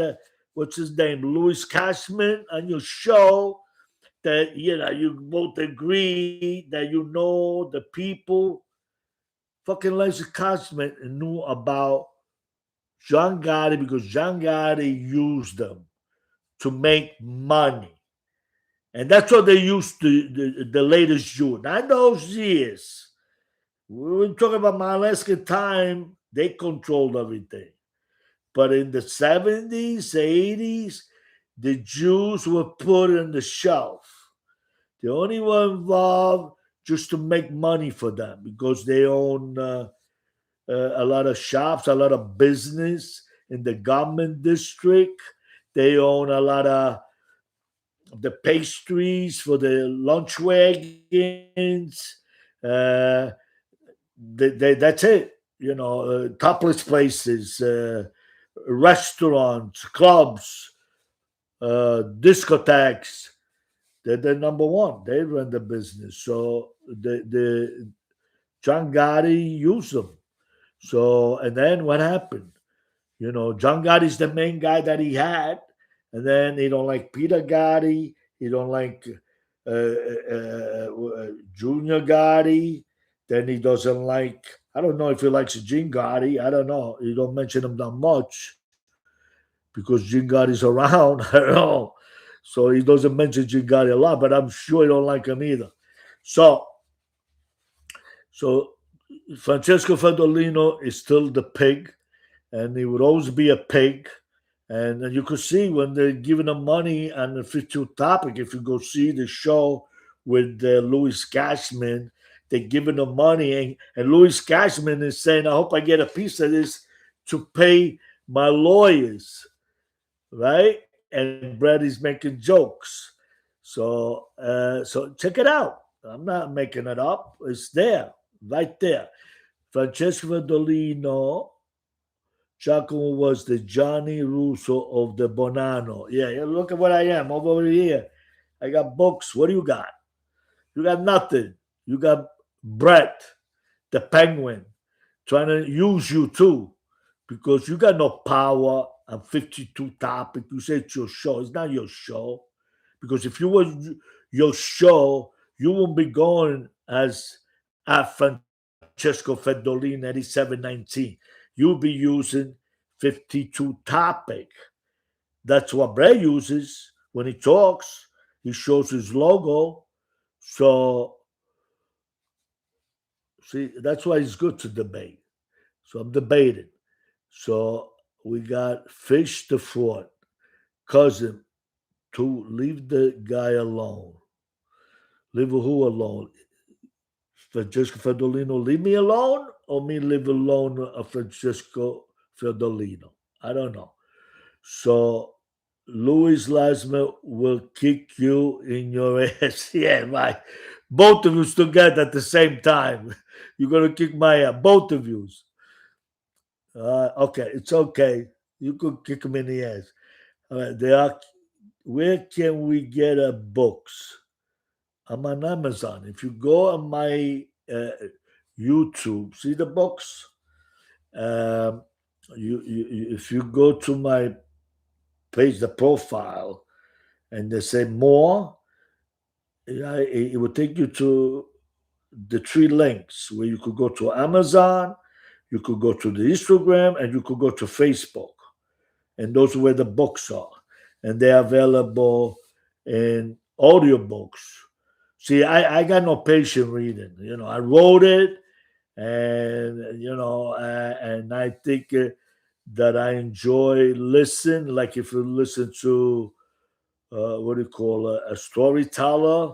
what's his name, Louis Cashman on your show that, you both agree that the people. Fucking Louis Cashman knew about John Gotti because John Gotti used them to make money. And that's what they used the latest Jew. Not those years. We were talking about Milevsky time, they controlled everything. But in the 70s, 80s, the Jews were put on the shelf. They only were involved just to make money for them because they own a lot of shops, a lot of business in the government district. They own a lot of the pastries for the lunch wagons. That's it. Topless places, restaurants, clubs, discotheques. They're number one. They run the business. So the John Gotti used them. So, and then what happened? John Gotti's the main guy that he had. And then he don't like Peter Gotti. He don't like Junior Gotti. Then he doesn't like. I don't know if he likes Gene Gotti. I don't know. He don't mention him that much because Gene Gotti's around. I don't know. So he doesn't mention Gene Gotti a lot, but I'm sure he don't like him either. So Francesco Fedolino is still the pig, and he would always be a pig. And you could see when they're giving him money on the 52 topic, if you go see the show with Louis Cashman, they're giving him money. And Louis Cashman is saying, I hope I get a piece of this to pay my lawyers, right? And Brady's making jokes. So check it out. I'm not making it up. It's there, right there. Francesco Fedolino, Giacomo was the Johnny Russo of the Bonanno. Yeah, look at what I am over here. I got books. What do you got? You got nothing. You got Brett, the Penguin, trying to use you too, because you got no power on 52 topic. You say it's your show. It's not your show. Because if you was your show, you wouldn't be going as at Francesco Fedolin 8719. You'll be using 52 topic. That's what Bray uses when he talks. He shows his logo. So, see, that's why it's good to debate. So I'm debating. So we got Fish the Fraud, cousin, to leave the guy alone. Leave who alone? Francesco Fedolino, leave me alone, or me leave alone Francesco Fedolino? I don't know. So Louis Lasmer will kick you in your ass. Yeah, right. Both of you together at the same time. You're gonna kick my ass, both of you. Okay, it's okay. You could kick him in the ass. All right, they are. Where can we get books? I'm on Amazon. If you go on my YouTube, see the books. If you go to my page, the profile, and they say more, it will take you to the three links where you could go to Amazon, you could go to the Instagram, and you could go to Facebook. And those are where the books are. And they're available in audiobooks. See, I got no patience reading. You know, I wrote it, and and I think that I enjoy listen. Like if you listen to what do you call a storyteller,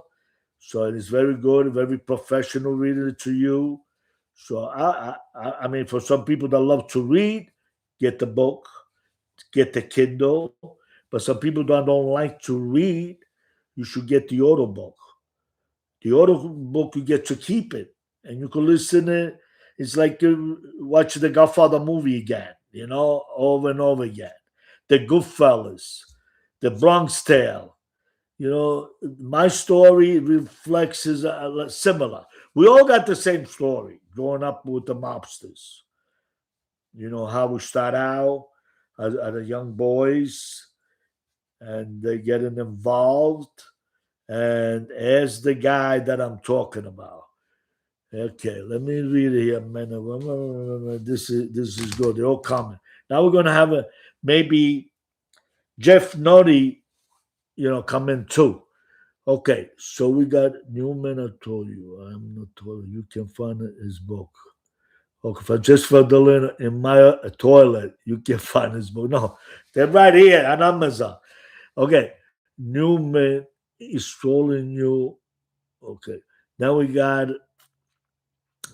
so it is very good, very professional reading it to you. So I mean, for some people that love to read, get the book, get the Kindle. But some people that don't like to read, you should get the audio book. The audio book, you get to keep it, and you can listen it. It's like watching the Godfather movie again, over and over again. The Goodfellas, the Bronx Tale. My story reflects is similar. We all got the same story growing up with the mobsters. You know how we start out as the young boys, and they getting involved. And as the guy that I'm talking about. Okay, let me read it here a minute. This is good. They're all coming. Now we're gonna have maybe Jeff Nutty, come in too. Okay, so we got Newman. I told you. I'm not told you. You can find his book. Okay, if I just found the in my toilet, you can find his book. No, they're right here on Amazon. Okay, Newman is trolling you. Okay, now we got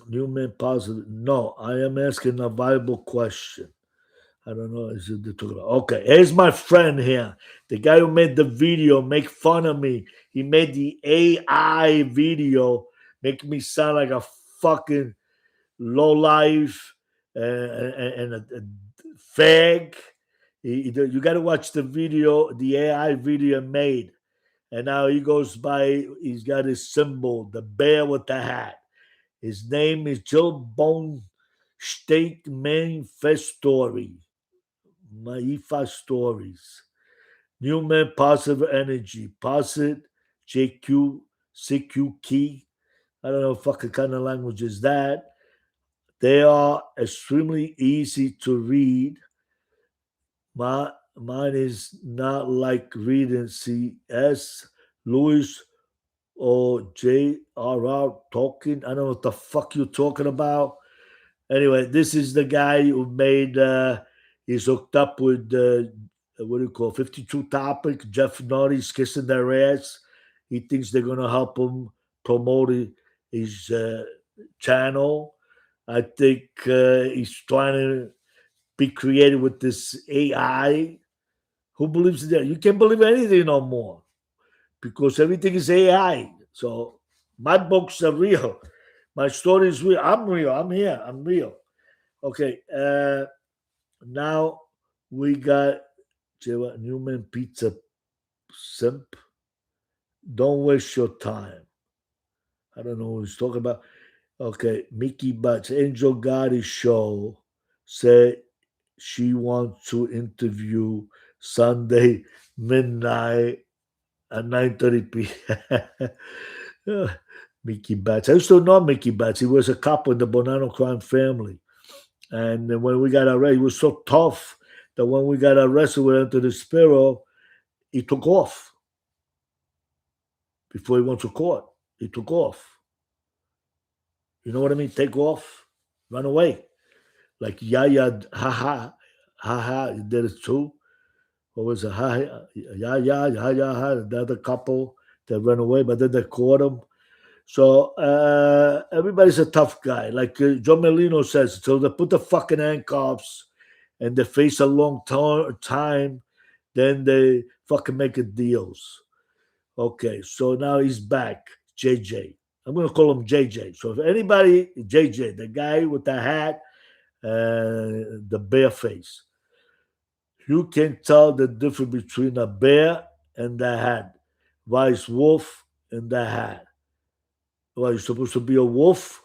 Newman positive. No, I am asking a viable question. I don't know. Is it the okay? Here's my friend here, the guy who made the video, make fun of me. He made the AI video, make me sound like a fucking low life and a fag. You got to watch the video, the AI video made, and now he goes by. He's got his symbol, the bear with the hat. His name is Joe Bone State Manifestory. Maifa Stories. Newman Positive Energy. Positive JQ, CQ key. I don't know fucking kind of language is that. They are extremely easy to read. Mine is not like reading CS, Louis or J.R.R. Tolkien. I don't know what the fuck you're talking about. Anyway, this is the guy who made, he's hooked up with, what do you call 52 Topic, Jeff Nutty's kissing their ass. He thinks they're going to help him promote his channel. I think he's trying to be creative with this AI. Who believes in that? You can't believe anything no more because everything is AI. So my books are real. My story is real. I'm real. I'm here. I'm real. Okay. Now we got Newman Pizza Simp. Don't waste your time. I don't know what he's talking about. Okay. Mickey Butts, Angel Gotti show said she wants to interview Sunday midnight at 9:30 p.m. Mickey Bats. I used to know Mickey Bats. He was a cop in the Bonanno crime family. And then when we got arrested, he was so tough that when we got arrested, we went to the Sparrow, he took off. Before he went to court, he took off. You know what I mean? Take off, run away. Like Yaya, ha, he did it too. What was it? Yeah, the other couple that ran away, but then they caught him. So everybody's a tough guy. Like Joe Melino says, so they put the fucking handcuffs and they face a long time, then they fucking make it deals. Okay, so now he's back, JJ. I'm going to call him JJ. So if anybody, JJ, the guy with the hat, the bear face, you can tell the difference between a bear and the hat. Vice wolf and the hat. Well, you're supposed to be a wolf?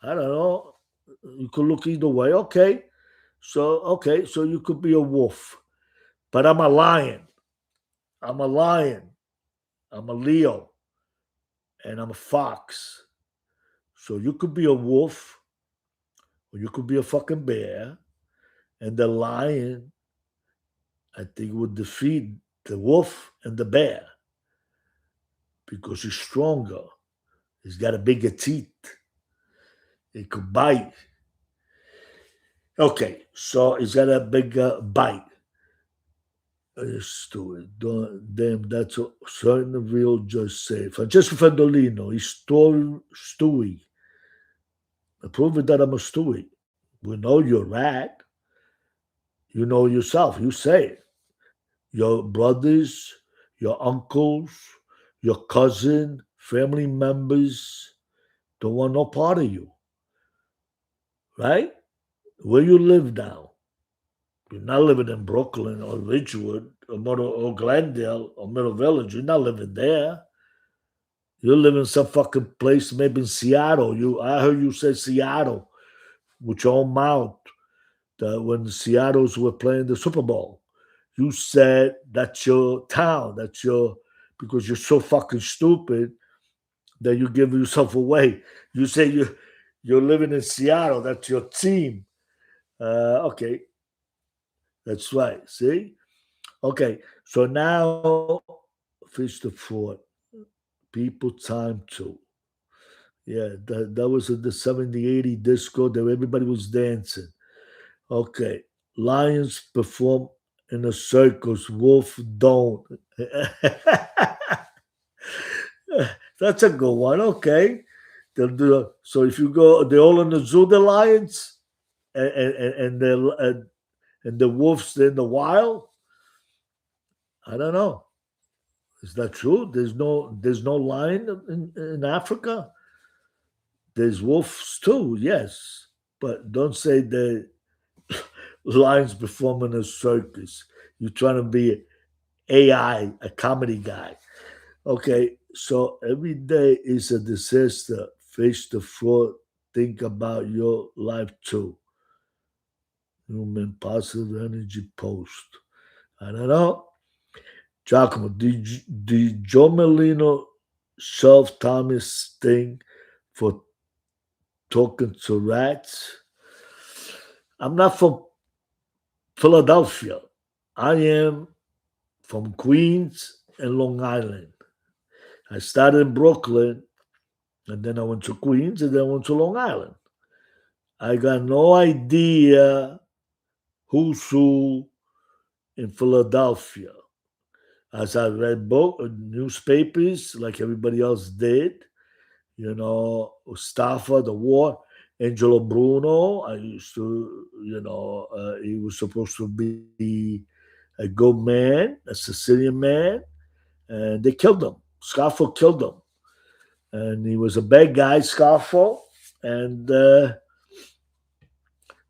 I don't know. You could look either way. Okay. So you could be a wolf. But I'm a lion. I'm a lion. I'm a Leo. And I'm a fox. So you could be a wolf, or you could be a fucking bear. And the lion, I think, would defeat the wolf and the bear. Because he's stronger. He's got a bigger teeth. He could bite. Okay, so he's got a bigger bite. Stewie, damn, that's a certain real just say. Francesco Fandolino, he's Stewie. Prove it that I'm a Stewie. We know you're rat. You know yourself. You say it. Your brothers, your uncles, your cousin, family members don't want no part of you. Right? Where you live now? You're not living in Brooklyn or Ridgewood or Glendale or Middle Village. You're not living there. You live in some fucking place, maybe in Seattle. I heard you say Seattle with your own mouth when the Seattles were playing the Super Bowl. You said that's your town. Because you're so fucking stupid that you give yourself away. You say you're living in Seattle. That's your team. Okay. That's right. See? Okay. So now, Fish the Fort. People time to. Yeah, that was in the 70, 80 disco. There everybody was dancing. Okay. Lions perform in a circus. Wolf don't. That's a good one. Okay. So if you go, they're all in the zoo, the lions, and the wolves in the wild. I don't know. Is that true? There's no lion in Africa. There's wolves too, yes, but don't say the lions perform in a circus. You're trying to be AI, a comedy guy. Okay, so every day is a disaster. Face the fraud. Think about your life too. Human positive energy post. I don't know. Giacomo, did Joe Melino Sheriff Thomas thing for talking to rats. I'm not from Philadelphia. I am from Queens and Long Island. I started in Brooklyn, and then I went to Queens, and then I went to Long Island. I got no idea who's who in Philadelphia. As I read newspapers like everybody else did, Mustafa, the war, Angelo Bruno. I used to, he was supposed to be a good man, a Sicilian man, and they killed him. Scarfo killed him, and he was a bad guy, Scarfo, and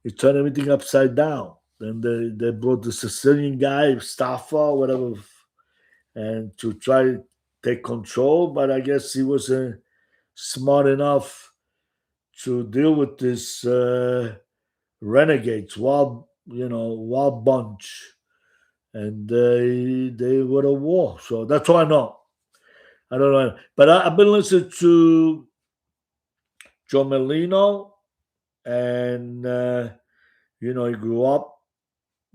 he turned everything upside down. Then they brought the Sicilian guy, Staffa, whatever, and to try to take control, but I guess he wasn't smart enough to deal with this renegades, wild bunch, and they were a war. So that's all I know. I don't know, but I've been listening to Joe Melino, and he grew up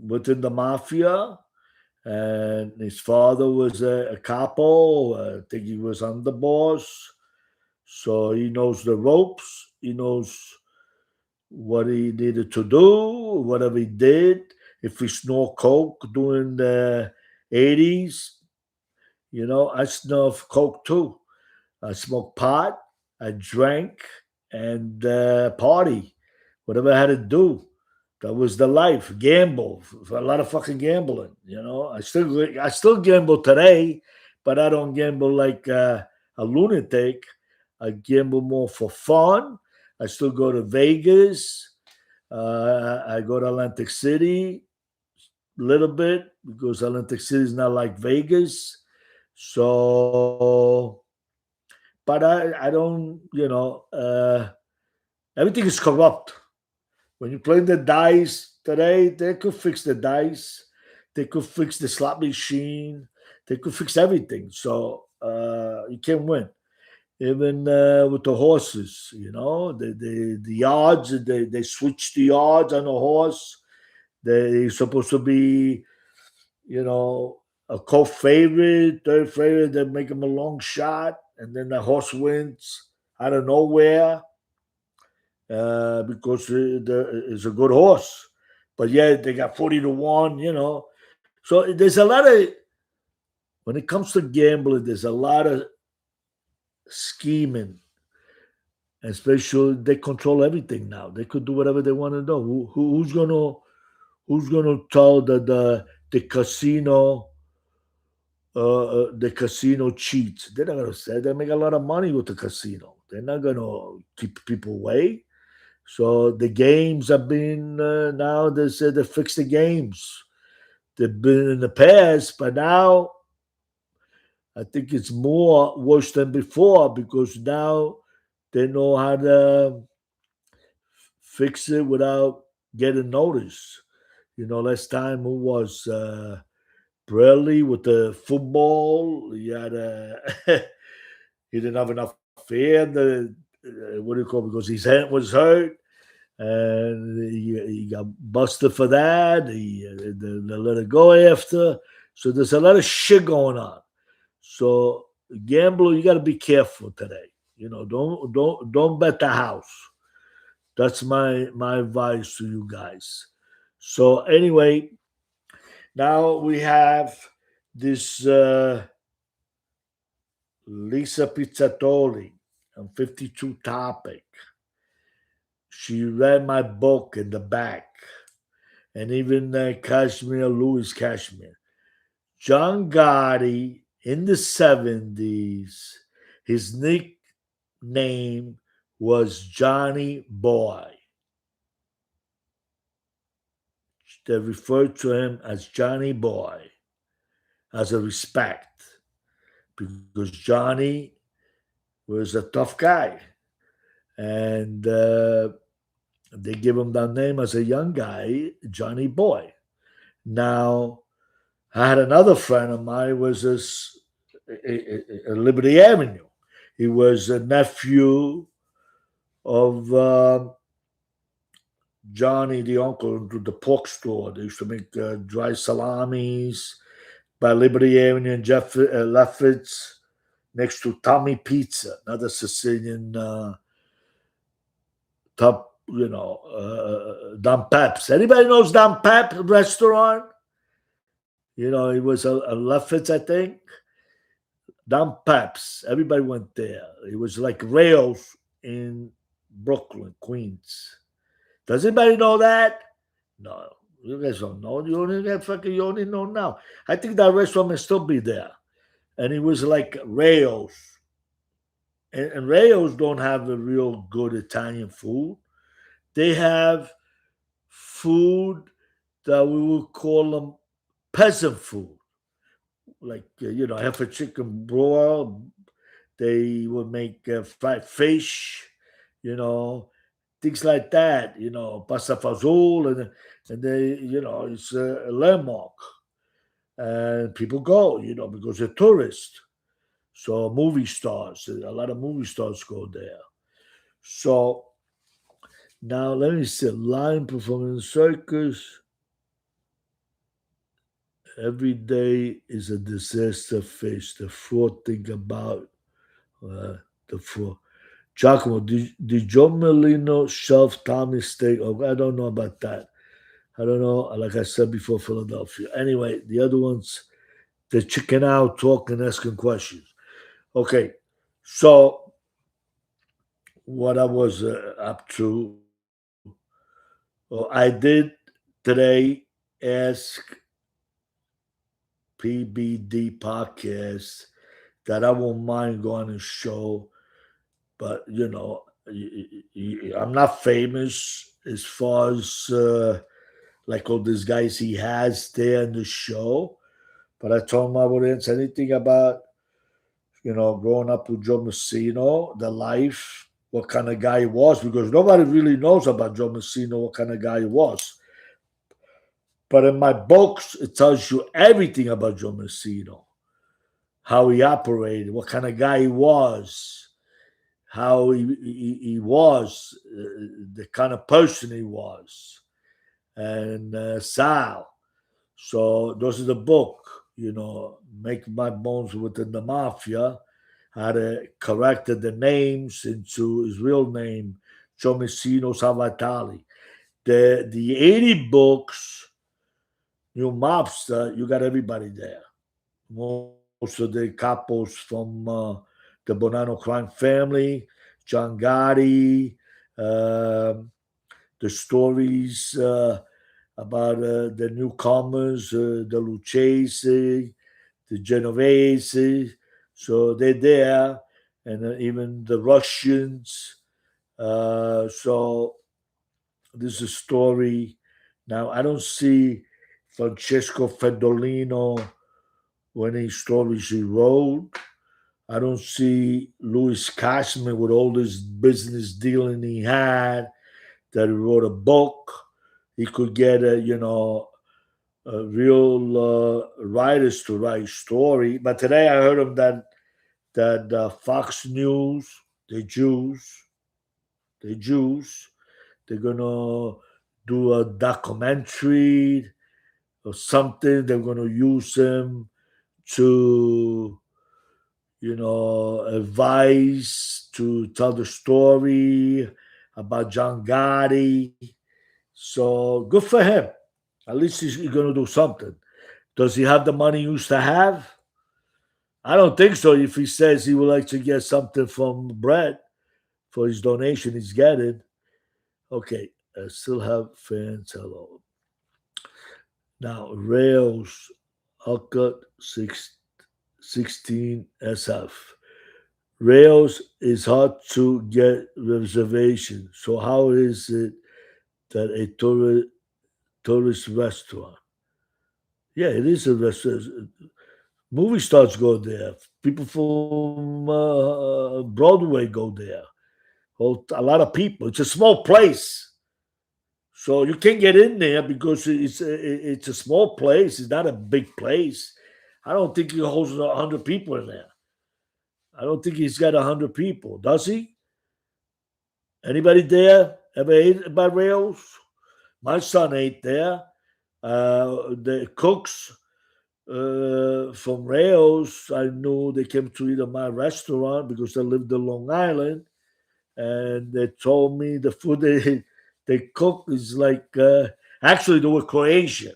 within the mafia, and his father was a capo. I think he was underboss, so he knows the ropes. He knows what he needed to do, whatever he did. If he snort coke during the 80s, I snuff coke too. I smoked pot, I drank, and party, whatever I had to do. That was the life. Gamble, a lot of fucking gambling. I still gamble today, but I don't gamble like a lunatic. I gamble more for fun. I still go to Vegas. I go to Atlantic City a little bit because Atlantic City is not like Vegas. So, but I don't, everything is corrupt. When you play the dice today, they could fix the dice. They could fix the slot machine. They could fix everything. So you can't win. Even with the horses, the yards, they switch the yards on the horse. They're supposed to be, a co-favorite, third favorite. They make them a long shot, and then the horse wins out of nowhere because it's a good horse. But yeah, they got 40-1, So there's a lot of, when it comes to gambling, there's a lot of scheming. Especially they control everything now. They could do whatever they want to do. Who's gonna tell the casino the casino cheats? They're not gonna say. They make a lot of money with the casino. They're not gonna keep people away. So the games have been now. They said they fix the games. They've been in the past, but now I think it's more worse than before because now they know how to fix it without getting noticed. Last time who was Bradley with the football. He had he didn't have enough air. What do you call it? Because his hand was hurt, and he got busted for that. They let it go after. So there's a lot of shit going on. So gambler, you got to be careful today. Don't bet the house. That's my advice to you guys. So anyway, now we have this Lisa Pizzatoli on 52 Topic. She read my book in the back, and even Kashmir, Louis Kashmir. John Gotti in the 70s, his nickname was Johnny Boy. They referred to him as Johnny Boy as a respect because Johnny was a tough guy. And they give him that name as a young guy, Johnny Boy. Now, I had another friend of mine was a Liberty Avenue. He was a nephew of Johnny, the uncle, to the pork store. They used to make dry salamis by Liberty Avenue and Lefferts, next to Tommy Pizza, another Sicilian top, Don Pep's. Anybody knows Don Pep restaurant? It was a Lefferts, I think. Don Pep's. Everybody went there. It was like Rails in Brooklyn, Queens. Does anybody know that? No. You guys don't know. You only know now. I think that restaurant may still be there. And it was like Rails. And Rails don't have a real good Italian food. They have food that we would call them peasant food. Like, half a chicken broil. They would make fried fish, things like that, pasta fazool, and they, it's a landmark. And people go, because they're tourists. So movie stars, a lot of movie stars go there. So now let me see, lion performance circus. Every day is a disaster face. The fraud thing about the fraud. Giacomo, did John Merlino shelf Tommy's steak? Oh, I don't know about that. I don't know. Like I said before, Philadelphia. Anyway, the other ones, they're checking out, talking, asking questions. Okay, so what I was up to, I did today ask PBD podcast that I won't mind going and show, but I'm not famous as far as like all these guys he has there in the show. But I told him I would answer anything about growing up with Joe Messino, the life, what kind of guy he was, because nobody really knows about Joe Messino, what kind of guy he was. But in my books, it tells you everything about Joe Messino, how he operated, what kind of guy he was, how he was, the kind of person he was, and Sal. So those are the book, Make My Bones Within the Mafia, how to correct the names into his real name, Joe Messino Salvatali. The 80 books, New Mobster, you got everybody there. Most of the couples from the Bonanno crime family, John Gotti, the stories about the newcomers, the Lucchese, the Genovese. So they're there, and even the Russians. So this is a story. Now, I don't see Francesco Fedolino when he stories he wrote. I don't see Louis Cashman with all this business dealing he had, that he wrote a book. He could get real writers to write story. But today I heard him that Fox News, the Jews, they're gonna do a documentary or something. They're gonna use him to, advise, to tell the story about John Gotti. So good for him. At least he's going to do something. Does he have the money he used to have? I don't think so. If he says he would like to get something from Brett for his donation he's getting. Okay, I still have fans. Hello. Now, Rails, Huckut 16 SF. Rails is hard to get reservation. So how is it that a tourist restaurant? Yeah, it is a restaurant. Movie stars go there. People from Broadway go there. A lot of people. It's a small place, so you can't get in there because it's a small place. It's not a big place. I don't think it holds 100 people in there. I don't think he's got 100 people, does he? Anybody there ever ate by Rails? My son ate there. The cooks from Rails, I knew they came to eat at my restaurant because I lived in Long Island, and they told me the food they cook is like actually they were Croatian.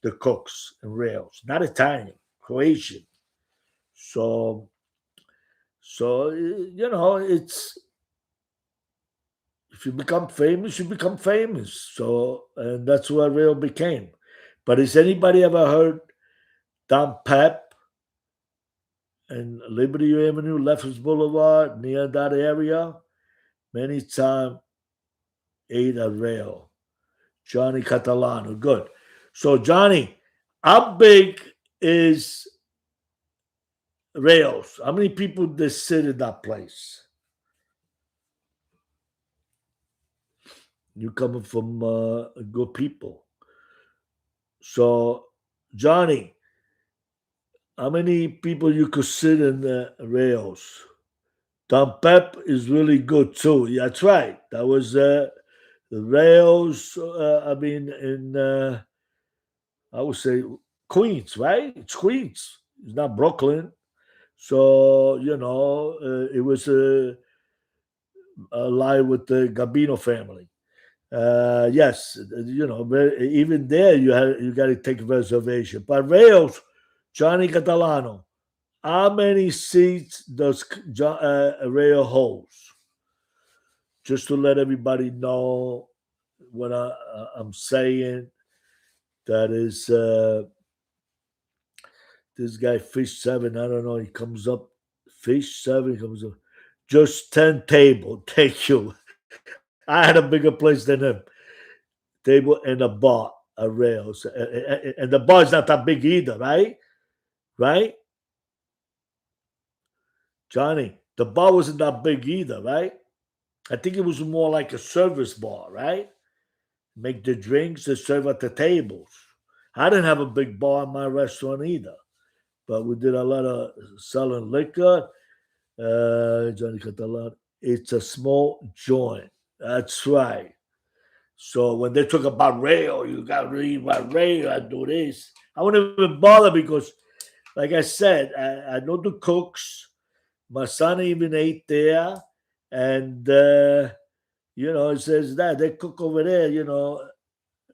The cooks in Rails, not Italian, Croatian. So, it's if you become famous, you become famous. So, and that's what Rail became. But has anybody ever heard Don Pep and Liberty Avenue, Lefferts Boulevard, near that area? Many time ate at Rail. Johnny Catalano, good. So, Johnny, how big is Rails? How many people they sit in that place? You coming from good people. So, Johnny, how many people you could sit in the Rails? Tom Pep is really good too. Yeah, that's right. That was the Rails. I mean, in I would say Queens, right? It's Queens. It's not Brooklyn. So it was a lie with the Gabino family. Yes, even there you got to take reservation. But Rails, Johnny Catalano, how many seats does Rail holds? Just to let everybody know what I'm saying. That is this guy Fish 7. I don't know. He comes up Fish 7 comes up. Just 10 table. Thank you. I had a bigger place than him. Table and a bar, a Rails, and the bar is not that big either, right? Right, Johnny. The bar wasn't that big either, right? I think it was more like a service bar, right? Make the drinks and serve at the tables. I didn't have a big bar in my restaurant either, but we did a lot of selling liquor. Johnny Catalan. It's a small joint. That's right. So when they talk about Rail, you got to read about Rail. I do this. I wouldn't even bother because, like I said, I know the cooks. My son even ate there, and it says that they cook over there.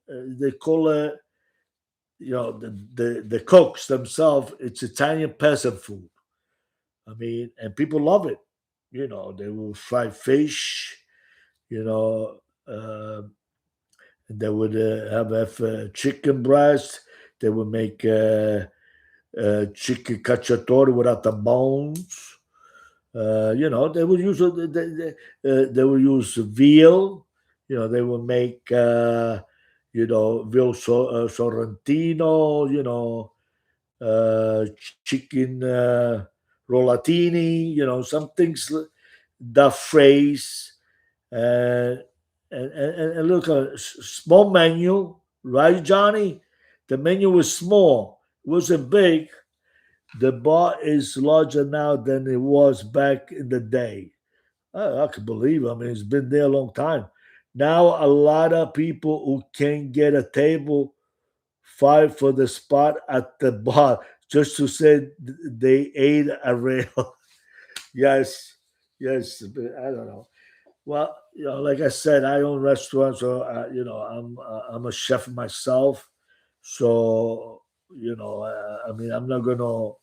They call it. The cooks themselves. It's Italian peasant food. I mean, and people love it. They will fry fish. You know. They would have chicken breast. They would make chicken cacciatore without the bones. They would use they would use veal. They would make veal sorrentino. Chicken rollatini. Some things the phrase. And look, a small menu, right, Johnny? The menu was small, it wasn't big. The bar is larger now than it was back in the day. I can believe it. I mean, it's been there a long time. Now, a lot of people who can't get a table fight for the spot at the bar just to say they ate a Rail. Yes, yes. I don't know. Well, like I said, I own restaurants, so I'm a chef myself. So I mean, I'm not gonna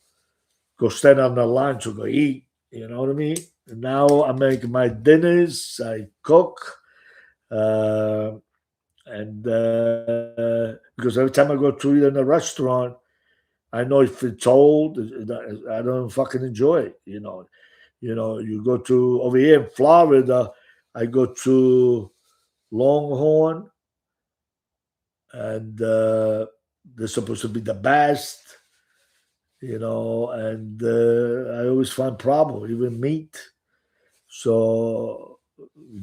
go stand on the line to go eat. You know what I mean? And now I make my dinners. I cook, and because every time I go to eat in a restaurant, I know if it's old, I don't fucking enjoy it. You go to over here in Florida. I go to Longhorn, and they're supposed to be the best, and I always find problem, even meat. So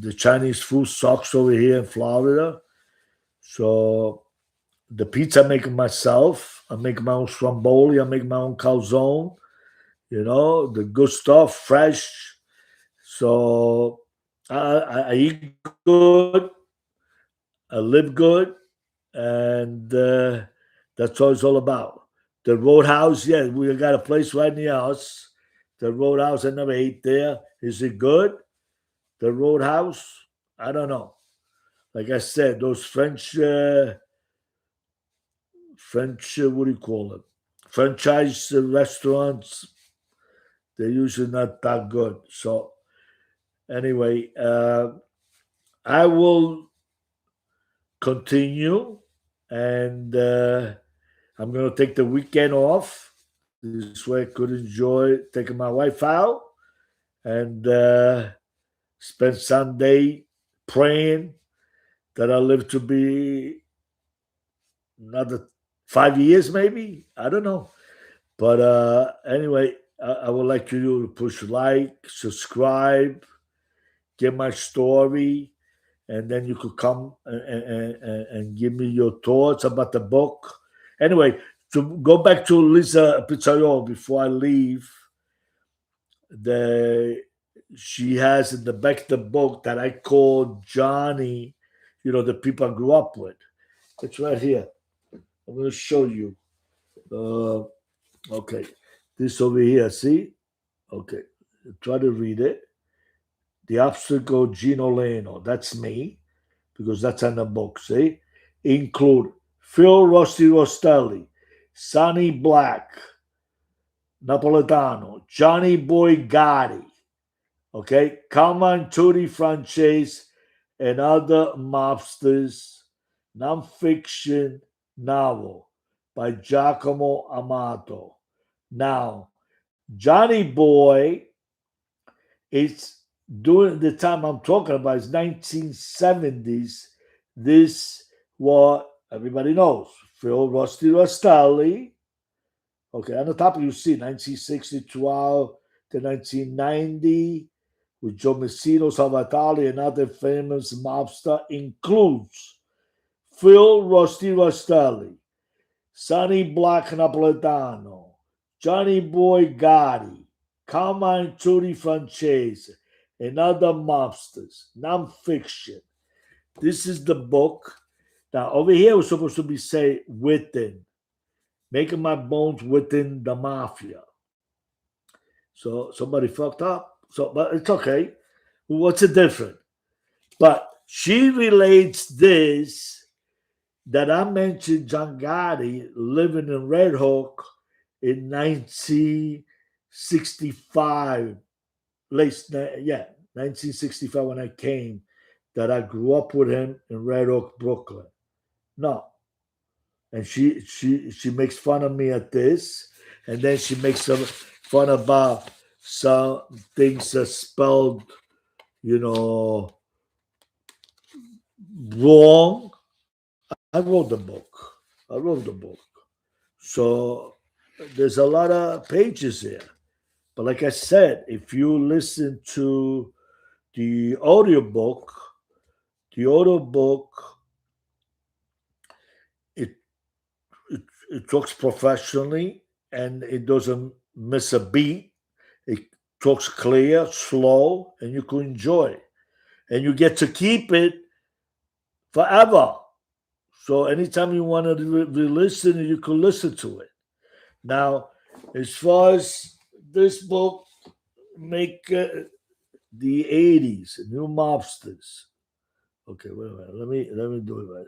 the Chinese food sucks over here in Florida. So the pizza I make it myself. I make my own stromboli. I make my own calzone. the good stuff, fresh. So I eat good, I live good, and that's what it's all about. The Roadhouse, yeah, we got a place right near us. The Roadhouse, I never ate there. Is it good? The Roadhouse, I don't know. Like I said, those French, what do you call it? Franchise restaurants, they're usually not that good. So anyway, I will continue, and I'm gonna take the weekend off. This way, I could enjoy taking my wife out and spend Sunday praying that I live to be another 5 years, maybe. I don't know. But anyway, I would like you to push like, subscribe, get my story, and then you could come and give me your thoughts about the book. Anyway, to go back to Lisa Pizzaiolo before I leave, she has in the back of the book that I call Johnny, the people I grew up with. It's right here. I'm going to show you. Okay, this over here, see? Okay, try to read it. The obstacle Gino Leno, that's me, because that's in the book, see? Include Phil Rusty Rostelli, Sonny Black, Napolitano, Johnny Boy Gotti, okay? Carmine Tutti Franchese, and other mobsters, nonfiction novel by Giacomo Amato. Now, Johnny Boy, it's during the time I'm talking about, is 1970s. This what everybody knows. Phil Rusty Rostelli. Okay, on the top you see 1960 to 1990 with Joe Messino, Salvatore, and other famous mobster includes Phil Rusty Rostelli, Sonny Black Napolitano, Johnny Boy Gotti, Carmine Tutti Franchese, and other mobsters, nonfiction. This is the book. Now, over here, was supposed to be say within, making my bones within the mafia. So somebody fucked up. So, but it's okay. What's the difference? But she relates this that I mentioned John Gotti living in Red Hook in 1965, 1965 when I came, that I grew up with him in Red Hook, Brooklyn. No. And she makes fun of me at this, and then she makes some fun about some things that spelled, wrong. I wrote the book. So there's a lot of pages here. But like I said, if you listen to the audiobook, it talks professionally and it doesn't miss a beat. It talks clear, slow, and you can enjoy it. And you get to keep it forever. So anytime you want to re-listen, you can listen to it. Now, as far as this book, make the 80s, new mobsters. Okay, wait a minute. Let me do it right.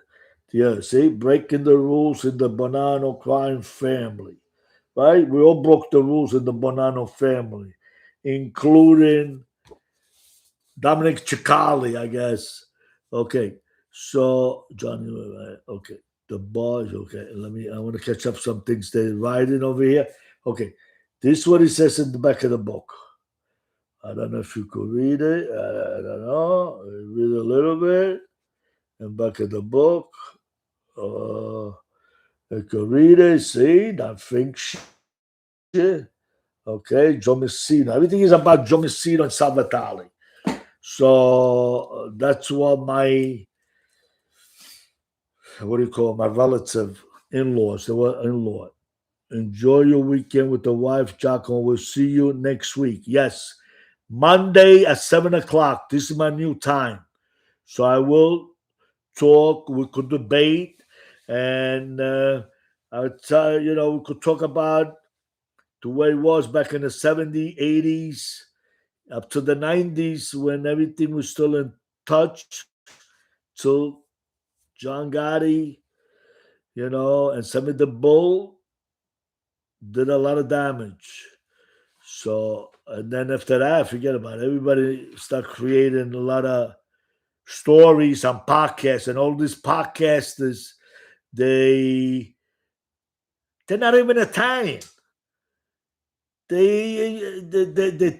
Yeah, see, breaking the rules in the Bonanno crime family. Right? We all broke the rules in the Bonanno family, including Dominic Cicali, I guess. Okay. So Johnny, okay. The bars, okay. I want to catch up some things they're writing over here. Okay. This is what it says in the back of the book. I don't know if you could read it. I don't know. Read a little bit. And back of the book. I could read it. See, that fiction. Okay, Joe Messino. Everything is about Joe Messino and Salvatore. So that's what my relative in-laws, they were in-law. Enjoy your weekend with the wife, Jocko. We'll see you next week. Yes, Monday at 7 o'clock. This is my new time. So I will talk. We could debate, and I'll tell we could talk about the way it was back in the 70s, 80s, up to the 90s when everything was still in touch. Till John Gotti, and Sammy the Bull did a lot of damage. So, and then after that, forget about it. Everybody start creating a lot of stories on podcasts, and all these podcasters, they're not even Italian. They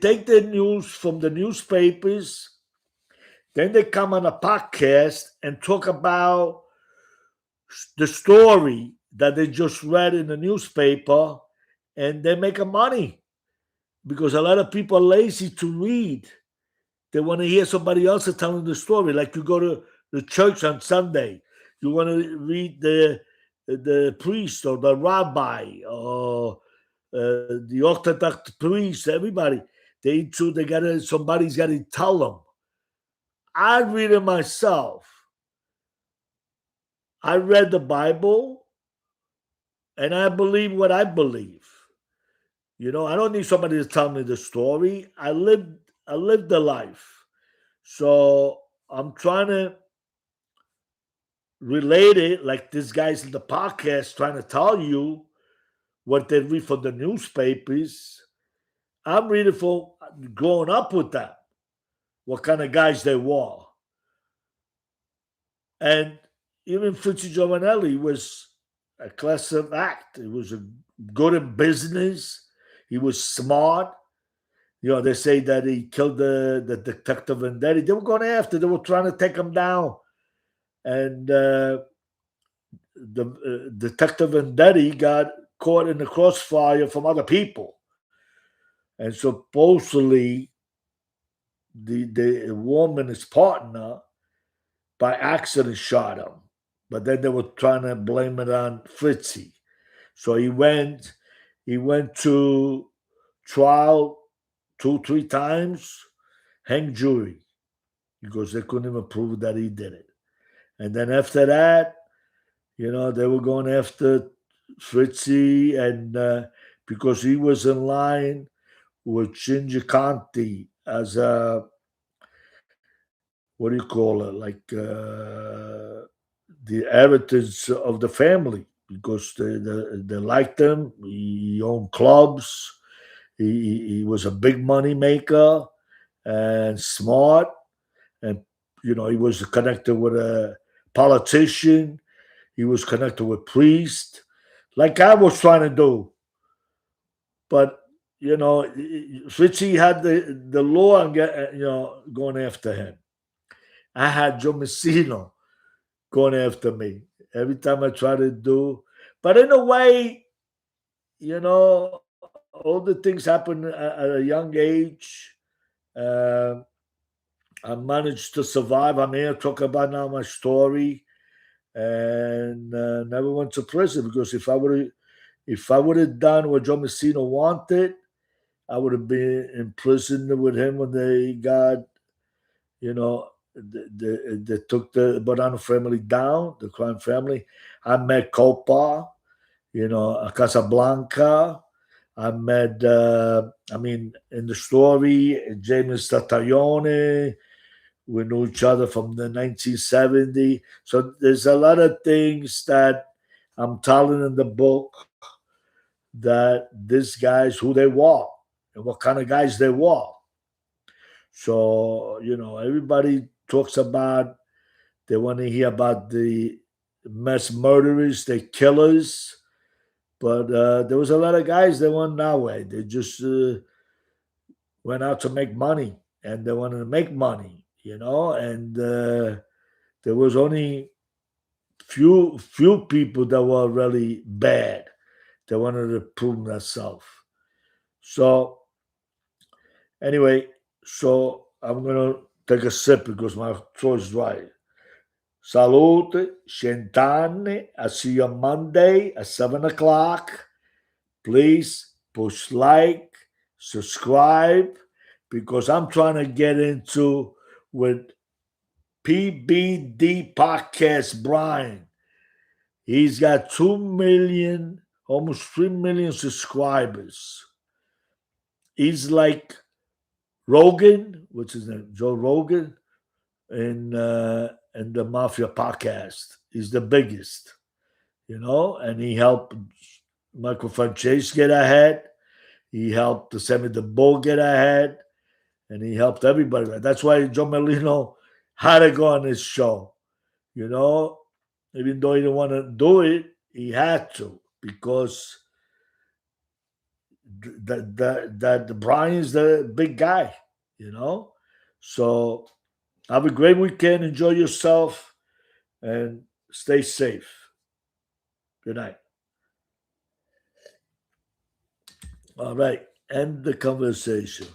take the news from the newspapers, then they come on a podcast and talk about the story that they just read in the newspaper, and they make money because a lot of people are lazy to read. They want to hear somebody else telling the story. Like you go to the church on Sunday, you want to read the priest or the rabbi or the Orthodox priest. Everybody, somebody's got to tell them. I read it myself. I read the Bible, and I believe what I believe. I don't need somebody to tell me the story. I lived the life. So I'm trying to relate it like these guys in the podcast trying to tell you what they read from the newspapers. I'm reading for growing up with them, what kind of guys they were. And even Fritzi Giovanelli was a class of act. He was good in business. He was smart. They say that he killed the detective and daddy. They were going after. They were trying to take him down. And the detective and daddy got caught in the crossfire from other people. And supposedly the woman, his partner, by accident shot him. But then they were trying to blame it on Fritzy. So he went to trial 2-3 times, hang jury, because they couldn't even prove that he did it. And then after that, they were going after Fritzy, and because he was in line with Shinji Kanti as a, what do you call it, like the heritage of the family, because they liked him. He owned clubs. He was a big money maker and smart, and he was connected with a politician. He was connected with priest, like I was trying to do. But Fritzy had the law and going after him. I had Joe Messino going after me every time I try to do. But in a way, all the things happen at a young age. I managed to survive. I'm here talking about now my story, and never went to prison, because if I would have done what Joe Messino wanted, I would have been in prison with him when they got, they took the Bonanno family down, the crime family. I met Copa, Casablanca. I met, in the story, James Taglione. We knew each other from the 1970s. So there's a lot of things that I'm telling in the book, that these guys, who they were and what kind of guys they were. So, everybody talks about, they want to hear about the mass murderers, the killers. But there was a lot of guys that went that way. They just went out to make money, and they wanted to make money, and there was only few people that were really bad. They wanted to prove themselves. So anyway, I'm gonna take a sip because my throat is dry. Salute, Cent'anni. I see you on Monday at 7 o'clock. please push like, subscribe, because I'm trying to get into with PBD Podcast Brian. He's got 2 million, almost 3 million subscribers. He's like Rogan, what's his name? Joe Rogan in the Mafia podcast. He's the biggest, and he helped Michael Franchese get ahead. He helped the Sammy the Bull get ahead, and he helped everybody. That's why Joe Merlino had to go on his show. Even though he didn't want to do it, he had to, because that Brian's the big guy. So have a great weekend. Enjoy yourself and stay safe. Good night. All right. End the conversation.